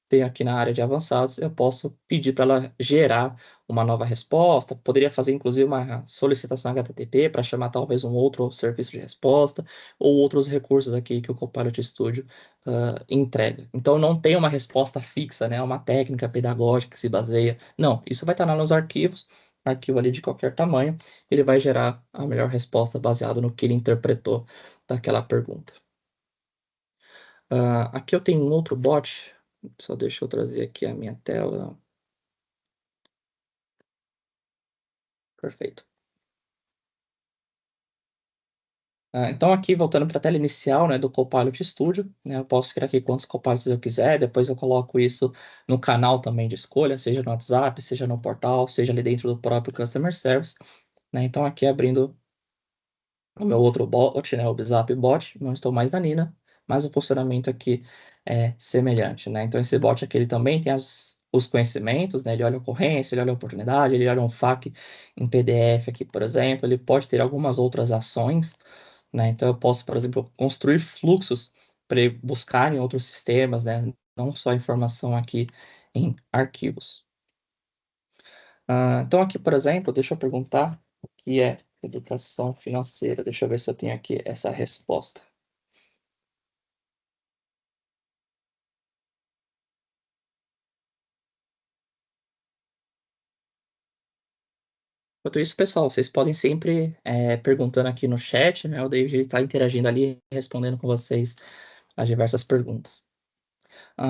tenho aqui na área de avançados, eu posso pedir para ela gerar uma nova resposta, poderia fazer inclusive uma solicitação HTTP para chamar talvez um outro serviço de resposta, ou outros recursos aqui que o Copilot Studio entrega. Então não tem uma resposta fixa, né, uma técnica pedagógica que se baseia. Não, isso vai estar lá nos arquivos, arquivo ali de qualquer tamanho, ele vai gerar a melhor resposta baseado no que ele interpretou daquela pergunta. Aqui eu tenho um outro bot, só deixa eu trazer aqui a minha tela. Perfeito. Então aqui, voltando para a tela inicial, né, do Copilot Studio, né, eu posso criar aqui quantos Copilots eu quiser, depois eu coloco isso no canal também de escolha, seja no WhatsApp, seja no portal, seja ali dentro do próprio Customer Service. Né, então aqui abrindo o meu outro bot, né, o Bizap Bot, não estou mais na Nina, mas o posicionamento aqui é semelhante, né? Então esse bot aqui ele também tem os conhecimentos, né? Ele olha a ocorrência, ele olha a oportunidade, ele olha um FAQ em PDF aqui, por exemplo, ele pode ter algumas outras ações, né? Então eu posso, por exemplo, construir fluxos para ele buscar em outros sistemas, né? Não só informação aqui em arquivos. Então aqui, por exemplo, deixa eu perguntar o que é educação financeira. Deixa eu ver se eu tenho aqui essa resposta. Enquanto isso, pessoal, vocês podem sempre perguntando aqui no chat, né? O David está interagindo ali, respondendo com vocês as diversas perguntas.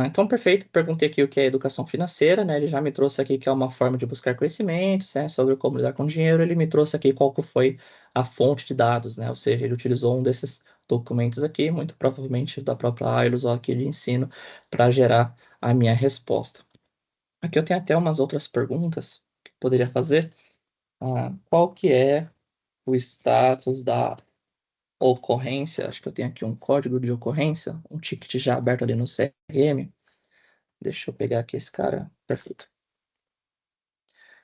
Então, perfeito. Perguntei aqui o que é educação financeira, né? Ele já me trouxe aqui que é uma forma de buscar conhecimentos, né? Sobre como lidar com dinheiro. Ele me trouxe aqui qual que foi a fonte de dados, né? Ou seja, ele utilizou um desses documentos aqui, muito provavelmente da própria AILOS ou aqui de ensino, para gerar a minha resposta. Aqui eu tenho até umas outras perguntas que eu poderia fazer. Qual que é o status da ocorrência? Acho que eu tenho aqui um código de ocorrência, um ticket já aberto ali no CRM. Deixa eu pegar aqui esse cara. Perfeito.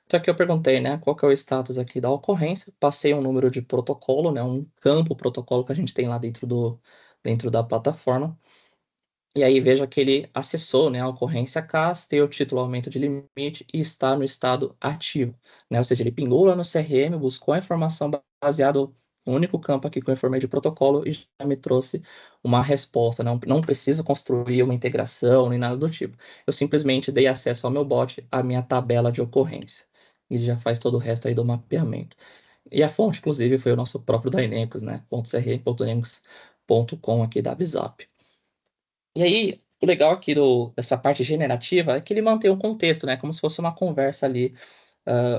Então aqui eu perguntei, né, qual que é o status aqui da ocorrência, passei um número de protocolo, né, um campo protocolo que a gente tem lá dentro da plataforma, e aí veja que ele acessou, né, a ocorrência CAS, tem o título aumento de limite e está no estado ativo, né, ou seja, ele pingou lá no CRM, buscou a informação baseada no único campo aqui que eu informei de protocolo e já me trouxe uma resposta, não preciso construir uma integração nem nada do tipo, eu simplesmente dei acesso ao meu bot, à minha tabela de ocorrência, ele já faz todo o resto aí do mapeamento. E a fonte, inclusive, foi o nosso próprio Dynamics, né, .cr.dynamics.com aqui da Bizap. E aí, o legal aqui dessa parte generativa é que ele mantém um contexto, né? Como se fosse uma conversa ali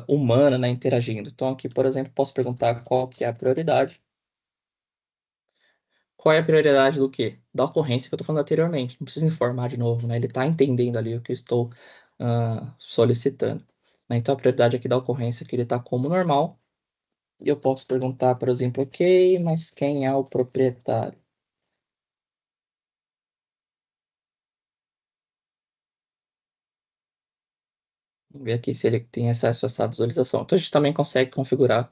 humana, né? Interagindo. Então, aqui, por exemplo, posso perguntar qual que é a prioridade. Qual é a prioridade do quê? Da ocorrência que eu estou falando anteriormente. Não precisa informar de novo, né? Ele está entendendo ali o que eu estou solicitando. Né? Então, a prioridade aqui da ocorrência é que ele está como normal. E eu posso perguntar, por exemplo, ok, mas quem é o proprietário? Vamos ver aqui se ele tem acesso a essa visualização. Então, a gente também consegue configurar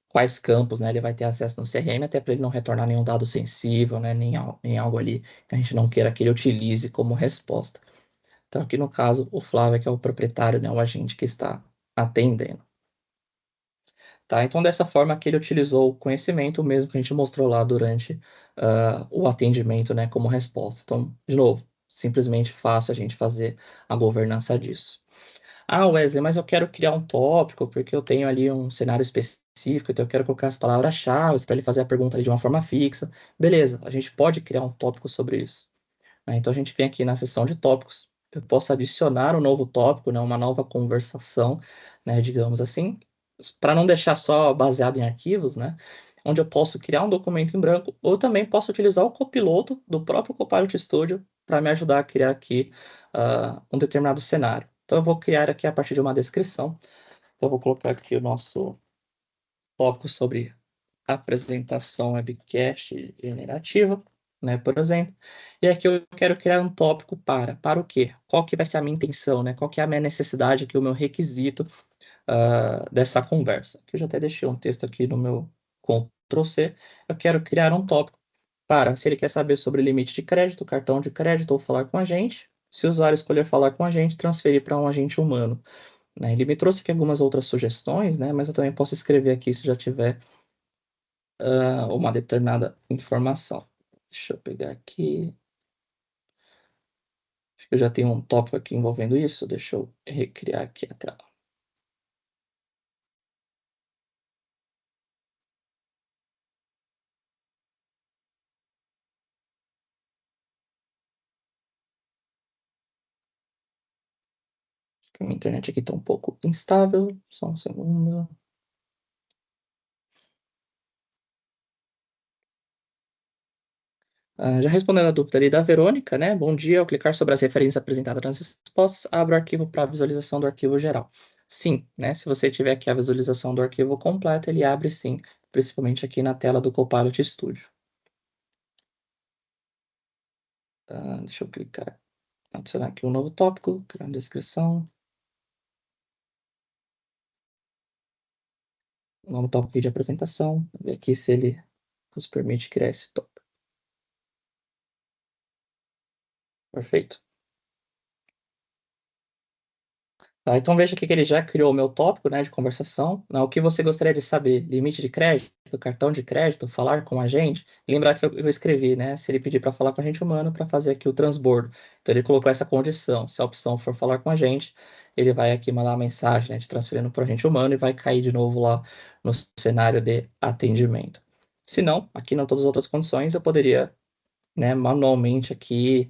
quais campos, né, ele vai ter acesso no CRM, até para ele não retornar nenhum dado sensível, né, nem algo ali que a gente não queira que ele utilize como resposta. Então, aqui no caso, o Flávio, que é o proprietário, né, o agente que está atendendo. Tá? Então, dessa forma que ele utilizou o conhecimento, mesmo que a gente mostrou lá durante o atendimento, né, como resposta. Então, de novo, simplesmente fácil a gente fazer a governança disso. Wesley, mas eu quero criar um tópico, porque eu tenho ali um cenário específico, então eu quero colocar as palavras-chave para ele fazer a pergunta ali de uma forma fixa. Beleza, a gente pode criar um tópico sobre isso. Né? Então a gente vem aqui na seção de tópicos, eu posso adicionar um novo tópico, né, uma nova conversação, né, digamos assim, para não deixar só baseado em arquivos, né, onde eu posso criar um documento em branco, ou também posso utilizar o copiloto do próprio Copilot Studio para me ajudar a criar aqui um determinado cenário. Então eu vou criar aqui a partir de uma descrição. Então eu vou colocar aqui o nosso tópico sobre apresentação webcast generativa, né, por exemplo. E aqui eu quero criar um tópico para o quê? Qual que vai ser a minha intenção, né? Qual que é a minha necessidade aqui, o meu requisito dessa conversa? Aqui eu já até deixei um texto aqui no meu Ctrl+C. Eu quero criar um tópico para, se ele quer saber sobre limite de crédito, cartão de crédito ou falar com a gente, se o usuário escolher falar com a gente, transferir para um agente humano. Né? Ele me trouxe aqui algumas outras sugestões, né? Mas eu também posso escrever aqui se já tiver uma determinada informação. Deixa eu pegar aqui. Acho que eu já tenho um tópico aqui envolvendo isso. Deixa eu recriar aqui a tela. Acho que a minha internet aqui está um pouco instável. Só um segundo. Já respondendo a dúvida ali da Verônica, né? Bom dia, ao clicar sobre as referências apresentadas nas respostas, abra o arquivo para visualização do arquivo geral. Sim, né? Se você tiver aqui a visualização do arquivo completo, ele abre sim principalmente aqui na tela do Copilot Studio. Deixa eu clicar, adicionar aqui um novo tópico, criar uma descrição. Um novo tópico aqui de apresentação. Vou ver aqui se ele nos permite criar esse tópico. Perfeito. Tá, então veja aqui que ele já criou o meu tópico, né, de conversação. O que você gostaria de saber? Limite de crédito, cartão de crédito, falar com a gente. E lembrar que eu escrevi, né, se ele pedir para falar com a gente humano, para fazer aqui o transbordo. Então ele colocou essa condição. Se a opção for falar com a gente, ele vai aqui mandar uma mensagem, né, de transferindo para a gente humano e vai cair de novo lá no cenário de atendimento. Se não, aqui em todas as outras condições, eu poderia, né, manualmente aqui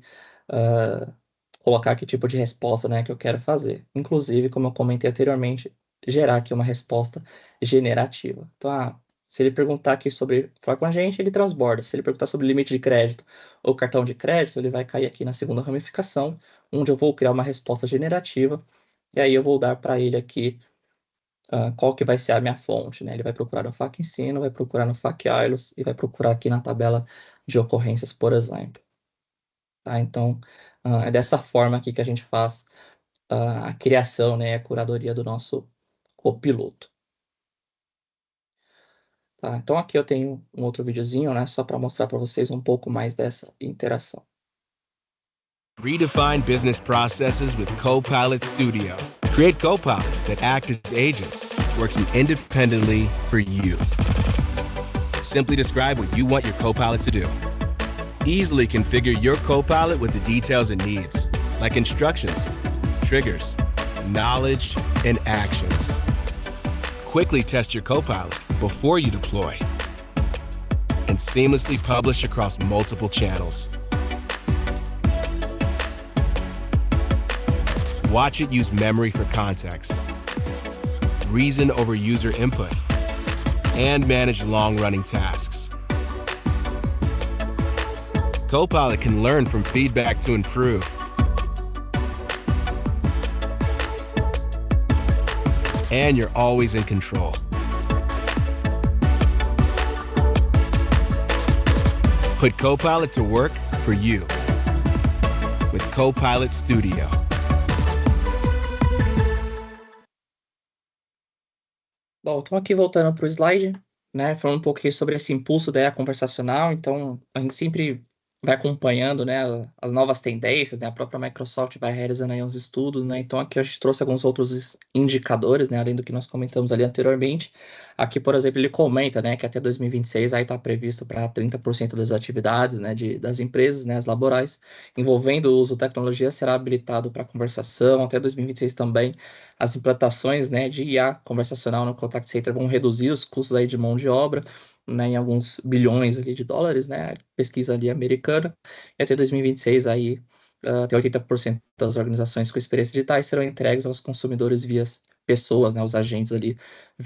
colocar que tipo de resposta, né, que eu quero fazer. Inclusive, como eu comentei anteriormente, gerar aqui uma resposta generativa. Então, se ele perguntar aqui sobre falar com a gente, ele transborda. Se ele perguntar sobre limite de crédito ou cartão de crédito, ele vai cair aqui na segunda ramificação, onde eu vou criar uma resposta generativa, e aí eu vou dar para ele aqui qual que vai ser a minha fonte, né? Ele vai procurar no FAQ Ensino, vai procurar no FAQ IELTS e vai procurar aqui na tabela de ocorrências, por exemplo. Tá? Então, é dessa forma aqui que a gente faz a criação, né, a curadoria do nosso copiloto. Tá? Então, aqui eu tenho um outro videozinho, né, só para mostrar para vocês um pouco mais dessa interação. Redefine business processes with Copilot Studio. Create copilots that act as agents, working independently for you. Simply describe what you want your copilot to do. Easily configure your copilot with the details it needs, like instructions, triggers, knowledge, and actions. Quickly test your copilot before you deploy, and seamlessly publish across multiple channels. Watch it use memory for context, reason over user input, and manage long-running tasks. Copilot can learn from feedback to improve. And you're always in control. Put Copilot to work for you with Copilot Studio. Bom, então aqui voltando para o slide, né, falando um pouquinho sobre esse impulso da IA conversacional. Então, a gente sempre vai acompanhando, né, as novas tendências, né, a própria Microsoft vai realizando aí uns estudos, né, então aqui a gente trouxe alguns outros indicadores, né, além do que nós comentamos ali anteriormente. Aqui, por exemplo, ele comenta, né, que até 2026 aí está previsto para 30% das atividades, né, das empresas, né, as laborais, envolvendo o uso de tecnologia, será habilitado para conversação. Até 2026 também, as implantações, né, de IA conversacional no contact center vão reduzir os custos aí de mão de obra, né, em alguns bilhões ali de dólares, né, pesquisa ali americana, e até 2026 aí até 80% das organizações com experiências digitais serão entregues aos consumidores via pessoas, né, os agentes ali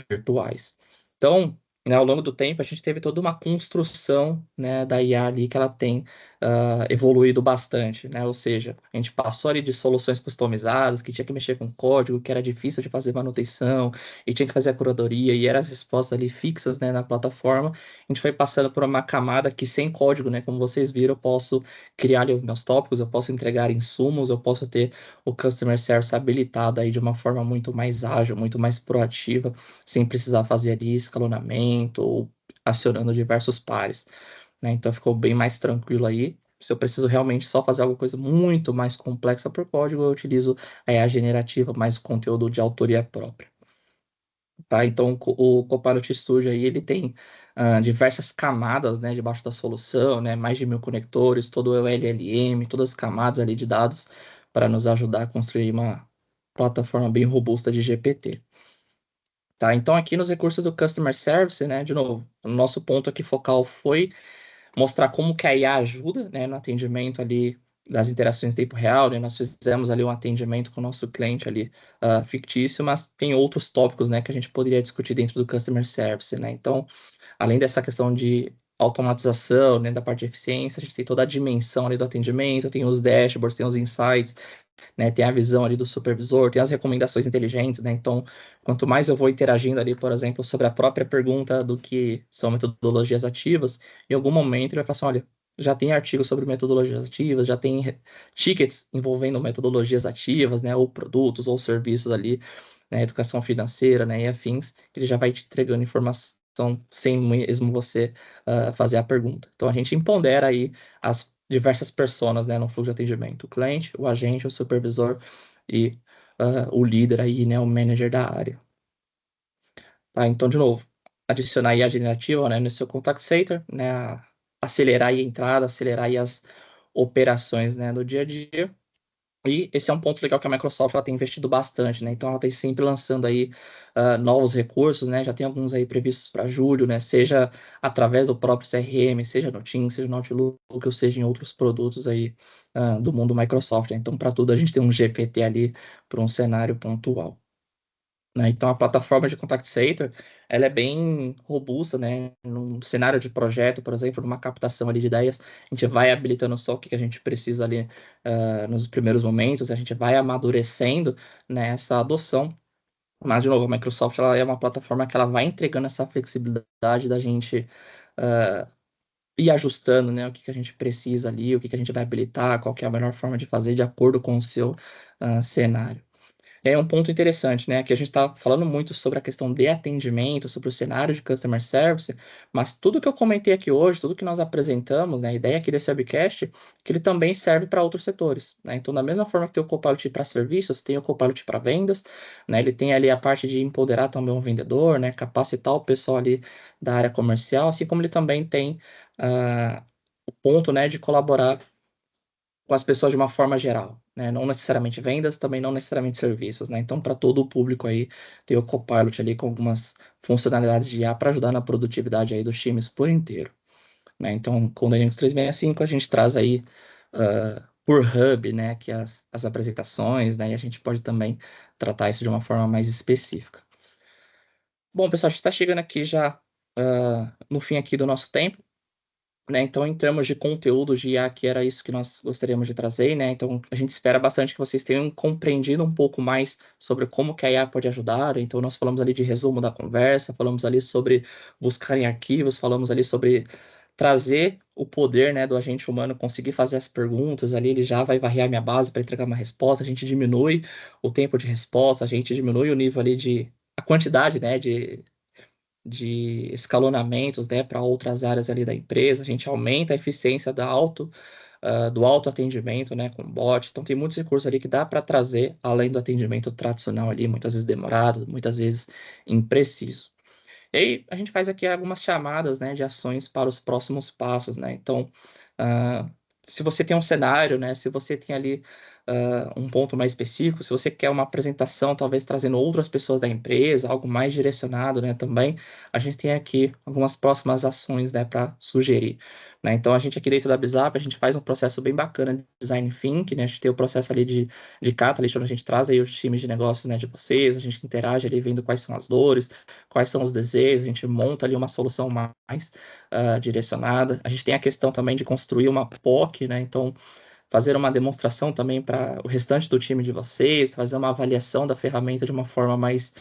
virtuais. Então, né, ao longo do tempo, a gente teve toda uma construção, né, da IA ali que ela tem evoluído bastante, né, ou seja, a gente passou ali de soluções customizadas, que tinha que mexer com código, que era difícil de fazer manutenção, e tinha que fazer a curadoria, e eram as respostas ali fixas, né, na plataforma. A gente foi passando por uma camada que sem código, né, como vocês viram, eu posso criar ali os meus tópicos, eu posso entregar insumos, eu posso ter o Customer Service habilitado aí de uma forma muito mais ágil, muito mais proativa, sem precisar fazer ali escalonamento ou acionando diversos pares, né? Então ficou bem mais tranquilo aí. Se eu preciso realmente só fazer alguma coisa muito mais complexa por código, eu utilizo a IA generativa, mais conteúdo de autoria própria. Tá? Então o Copilot Studio aí, ele tem diversas camadas, né, debaixo da solução, né, mais de 1000 conectores, todo o LLM, todas as camadas ali de dados para nos ajudar a construir uma plataforma bem robusta de GPT. Tá, então aqui nos recursos do Customer Service, né, de novo, o nosso ponto aqui focal foi mostrar como que a IA ajuda, né, no atendimento ali das interações em tempo real, né, nós fizemos ali um atendimento com o nosso cliente ali fictício, mas tem outros tópicos, né, que a gente poderia discutir dentro do Customer Service, né, então, além dessa questão de automatização, né, da parte de eficiência, a gente tem toda a dimensão ali do atendimento, tem os dashboards, tem os insights, né? Tem a visão ali do supervisor, tem as recomendações inteligentes, né? Então, quanto mais eu vou interagindo ali, por exemplo, sobre a própria pergunta do que são metodologias ativas, em algum momento ele vai falar assim, olha, já tem artigos sobre metodologias ativas, já tem tickets envolvendo metodologias ativas, né? Ou produtos ou serviços ali, né? Educação financeira, né? E afins, que ele já vai te entregando informação sem mesmo você fazer a pergunta. Então, a gente empodera aí as diversas personas, né, no fluxo de atendimento. O cliente, o agente, o supervisor e o líder aí, né, o manager da área. Tá? Então, de novo, adicionar aí a generativa, né, no seu contact center, né, acelerar aí a entrada, acelerar aí as operações, né, do dia a dia. E esse é um ponto legal que a Microsoft ela tem investido bastante, né? Então ela está sempre lançando aí novos recursos, né? Já tem alguns aí previstos para julho, né? Seja através do próprio CRM, seja no Teams, seja no Outlook, ou seja em outros produtos aí do mundo Microsoft, né? Então, para tudo a gente tem um GPT ali para um cenário pontual. Né? Então, a plataforma de Contact Center, ela é bem robusta, né? Num cenário de projeto, por exemplo, numa captação ali de ideias, a gente vai habilitando só o que a gente precisa ali nos primeiros momentos, a gente vai amadurecendo, né, essa adoção. Mas, de novo, a Microsoft ela é uma plataforma que ela vai entregando essa flexibilidade da gente ir ajustando, né, o que a gente precisa ali, o que a gente vai habilitar, qual que é a melhor forma de fazer de acordo com o seu cenário. É um ponto interessante, né? Que a gente está falando muito sobre a questão de atendimento, sobre o cenário de customer service, mas tudo que eu comentei aqui hoje, tudo que nós apresentamos, né? A ideia aqui desse webcast, que ele também serve para outros setores, né? Então, da mesma forma que tem o Copilot para serviços, tem o Copilot para vendas, né? Ele tem ali a parte de empoderar também o vendedor, né? Capacitar o pessoal ali da área comercial, assim como ele também tem o ponto, né? De colaborar com as pessoas de uma forma geral, né? Não necessariamente vendas, também não necessariamente serviços, né? Então, para todo o público aí, tem o Copilot ali com algumas funcionalidades de IA para ajudar na produtividade aí dos times por inteiro, né? Então, com o Dynamics 365, a gente traz aí por hub, né? Que as apresentações, né? E a gente pode também tratar isso de uma forma mais específica. Bom, pessoal, a gente está chegando aqui já no fim aqui do nosso tempo. Né, então, em termos de conteúdo de IA, que era isso que nós gostaríamos de trazer, né? Então, a gente espera bastante que vocês tenham compreendido um pouco mais sobre como que a IA pode ajudar. Então, nós falamos ali de resumo da conversa, falamos ali sobre buscar em arquivos, falamos ali sobre trazer o poder, né, do agente humano conseguir fazer as perguntas ali, ele já vai varrer a minha base para entregar uma resposta, a gente diminui o tempo de resposta, a gente diminui o nível ali a quantidade, né, de escalonamentos, né, para outras áreas ali da empresa, a gente aumenta a eficiência do autoatendimento, né, com bot, então tem muitos recursos ali que dá para trazer, além do atendimento tradicional ali, muitas vezes demorado, muitas vezes impreciso. E aí a gente faz aqui algumas chamadas, né, de ações para os próximos passos, né, então se você tem um cenário, né, se você tem ali um ponto mais específico, se você quer uma apresentação, talvez trazendo outras pessoas da empresa, algo mais direcionado, né, também, a gente tem aqui algumas próximas ações, né, para sugerir, né, então a gente aqui dentro da Bizap, a gente faz um processo bem bacana de design thinking, né, a gente tem o processo ali de catalyst, onde a gente traz aí os times de negócios, né, de vocês, a gente interage ali vendo quais são as dores, quais são os desejos, a gente monta ali uma solução mais direcionada, a gente tem a questão também de construir uma POC, né, então fazer uma demonstração também para o restante do time de vocês, fazer uma avaliação da ferramenta de uma forma mais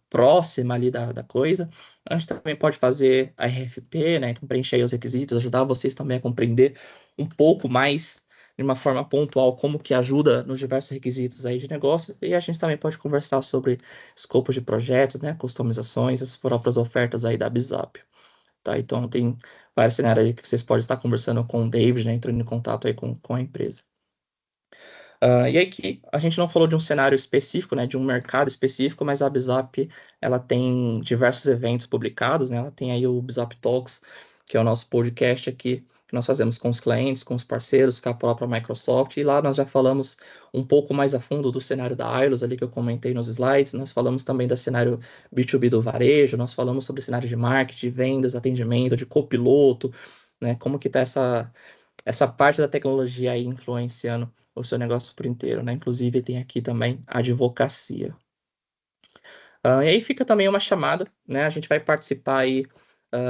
próxima ali da coisa. A gente também pode fazer a RFP, né? Então, preencher aí os requisitos, ajudar vocês também a compreender um pouco mais, de uma forma pontual, como que ajuda nos diversos requisitos aí de negócio. E a gente também pode conversar sobre escopos de projetos, né? Customizações, as próprias ofertas aí da Bizap. Tá? Então, tem vários cenários aí que vocês podem estar conversando com o David, né, entrando em contato aí com a empresa. E aí que a gente não falou de um cenário específico, né, de um mercado específico, mas a Bizap, ela tem diversos eventos publicados, né, ela tem aí o Bizap Talks, que é o nosso podcast aqui, que nós fazemos com os clientes, com os parceiros, com a própria Microsoft, e lá nós já falamos um pouco mais a fundo do cenário da Ailos, ali que eu comentei nos slides, nós falamos também do cenário B2B do varejo, nós falamos sobre o cenário de marketing, de vendas, atendimento, de copiloto, né, como que está essa parte da tecnologia aí influenciando o seu negócio por inteiro, né? Inclusive tem aqui também a advocacia. E aí fica também uma chamada, né? A gente vai participar aí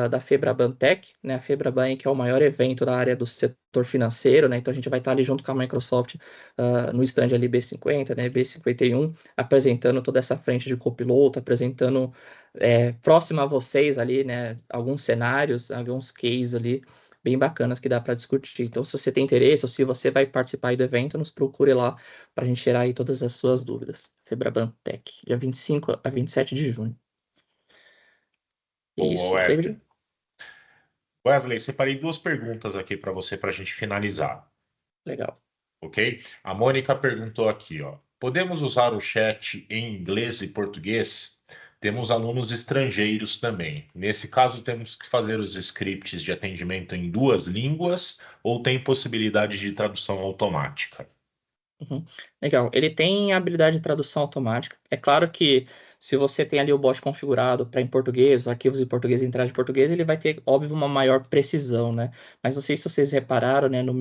da Febraban Tech, né? A Febraban que é o maior evento da área do setor financeiro, né? Então a gente vai estar ali junto com a Microsoft no stand ali B50, né? B51, apresentando toda essa frente de copiloto, apresentando próximo a vocês ali, né? Alguns cenários, alguns cases ali bem bacanas que dá para discutir. Então, se você tem interesse ou se você vai participar aí do evento, nos procure lá para a gente tirar aí todas as suas dúvidas. Febraban Tech, dia 25 a 27 de junho. Boa, Isso, Wesley. David? Wesley, separei duas perguntas aqui para você para a gente finalizar, Legal. ok? A Mônica perguntou aqui, ó. Podemos usar o chat em inglês e português? Temos alunos estrangeiros também. Nesse caso, temos que fazer os scripts de atendimento em duas línguas ou tem possibilidade de tradução automática? Uhum. Legal. Ele tem habilidade de tradução automática. É claro que se você tem ali o bot configurado para em português, os arquivos em português e entrada de português, ele vai ter, óbvio, uma maior precisão, né? Mas não sei se vocês repararam, né, na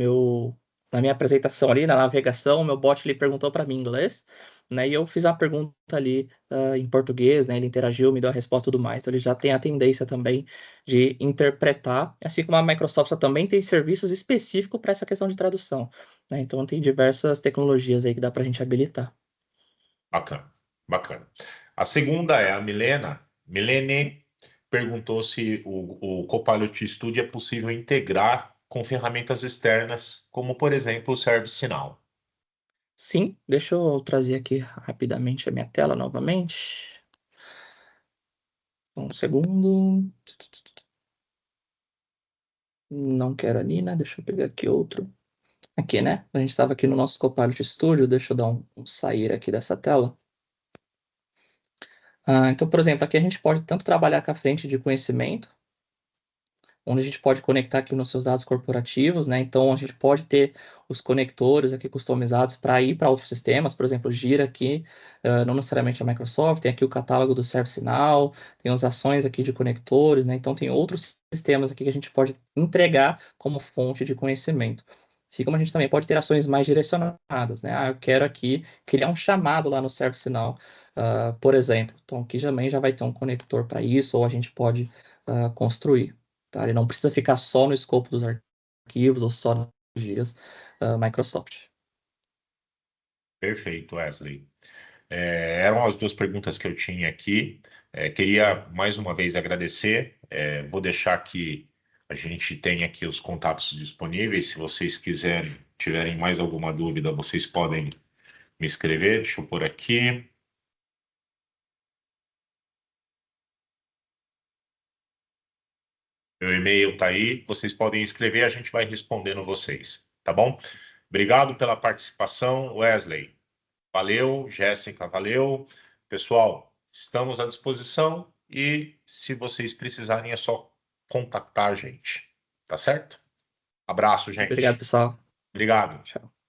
minha apresentação ali, na navegação, o meu bot ele perguntou para mim em inglês, né? E eu fiz a pergunta ali em português, né? Ele interagiu, me deu a resposta e tudo mais. Então ele já tem a tendência também de interpretar, assim como a Microsoft também tem serviços específicos para essa questão de tradução, né? Então tem diversas tecnologias aí que dá para a gente habilitar. Bacana, bacana. A segunda é a Milena. Milene perguntou se o Copilot Studio é possível integrar com ferramentas externas, como, por exemplo, o ServiceNow. Sim, deixa eu trazer aqui rapidamente a minha tela novamente. Um segundo. Não quero ali, né? Deixa eu pegar aqui outro. Aqui, né? A gente estava aqui no nosso Copilot Studio. Deixa eu dar um sair aqui dessa tela. Então, por exemplo, aqui a gente pode tanto trabalhar com a frente de conhecimento, onde a gente pode conectar aqui nos seus dados corporativos, né? Então, a gente pode ter os conectores aqui customizados para ir para outros sistemas, por exemplo, Gira aqui, não necessariamente a Microsoft, tem aqui o catálogo do ServiceNow, tem as ações aqui de conectores, né? Então, tem outros sistemas aqui que a gente pode entregar como fonte de conhecimento. Assim como a gente também pode ter ações mais direcionadas, né? Eu quero aqui criar um chamado lá no ServiceNow, por exemplo. Então, aqui também já vai ter um conector para isso, ou a gente pode construir. Tá? Ele não precisa ficar só no escopo dos arquivos ou só nas tecnologias Microsoft. Perfeito, Wesley. Eram as duas perguntas que eu tinha aqui. Queria mais uma vez agradecer. Vou deixar que a gente tem aqui os contatos disponíveis. Se vocês tiverem mais alguma dúvida, vocês podem me escrever. Deixa eu pôr aqui. Meu e-mail está aí. Vocês podem escrever, a gente vai respondendo vocês. Tá bom? Obrigado pela participação, Wesley. Valeu, Jéssica, valeu. Pessoal, estamos à disposição e se vocês precisarem é só contactar a gente. Tá certo? Abraço, Obrigado, gente. pessoal. Obrigado. Tchau.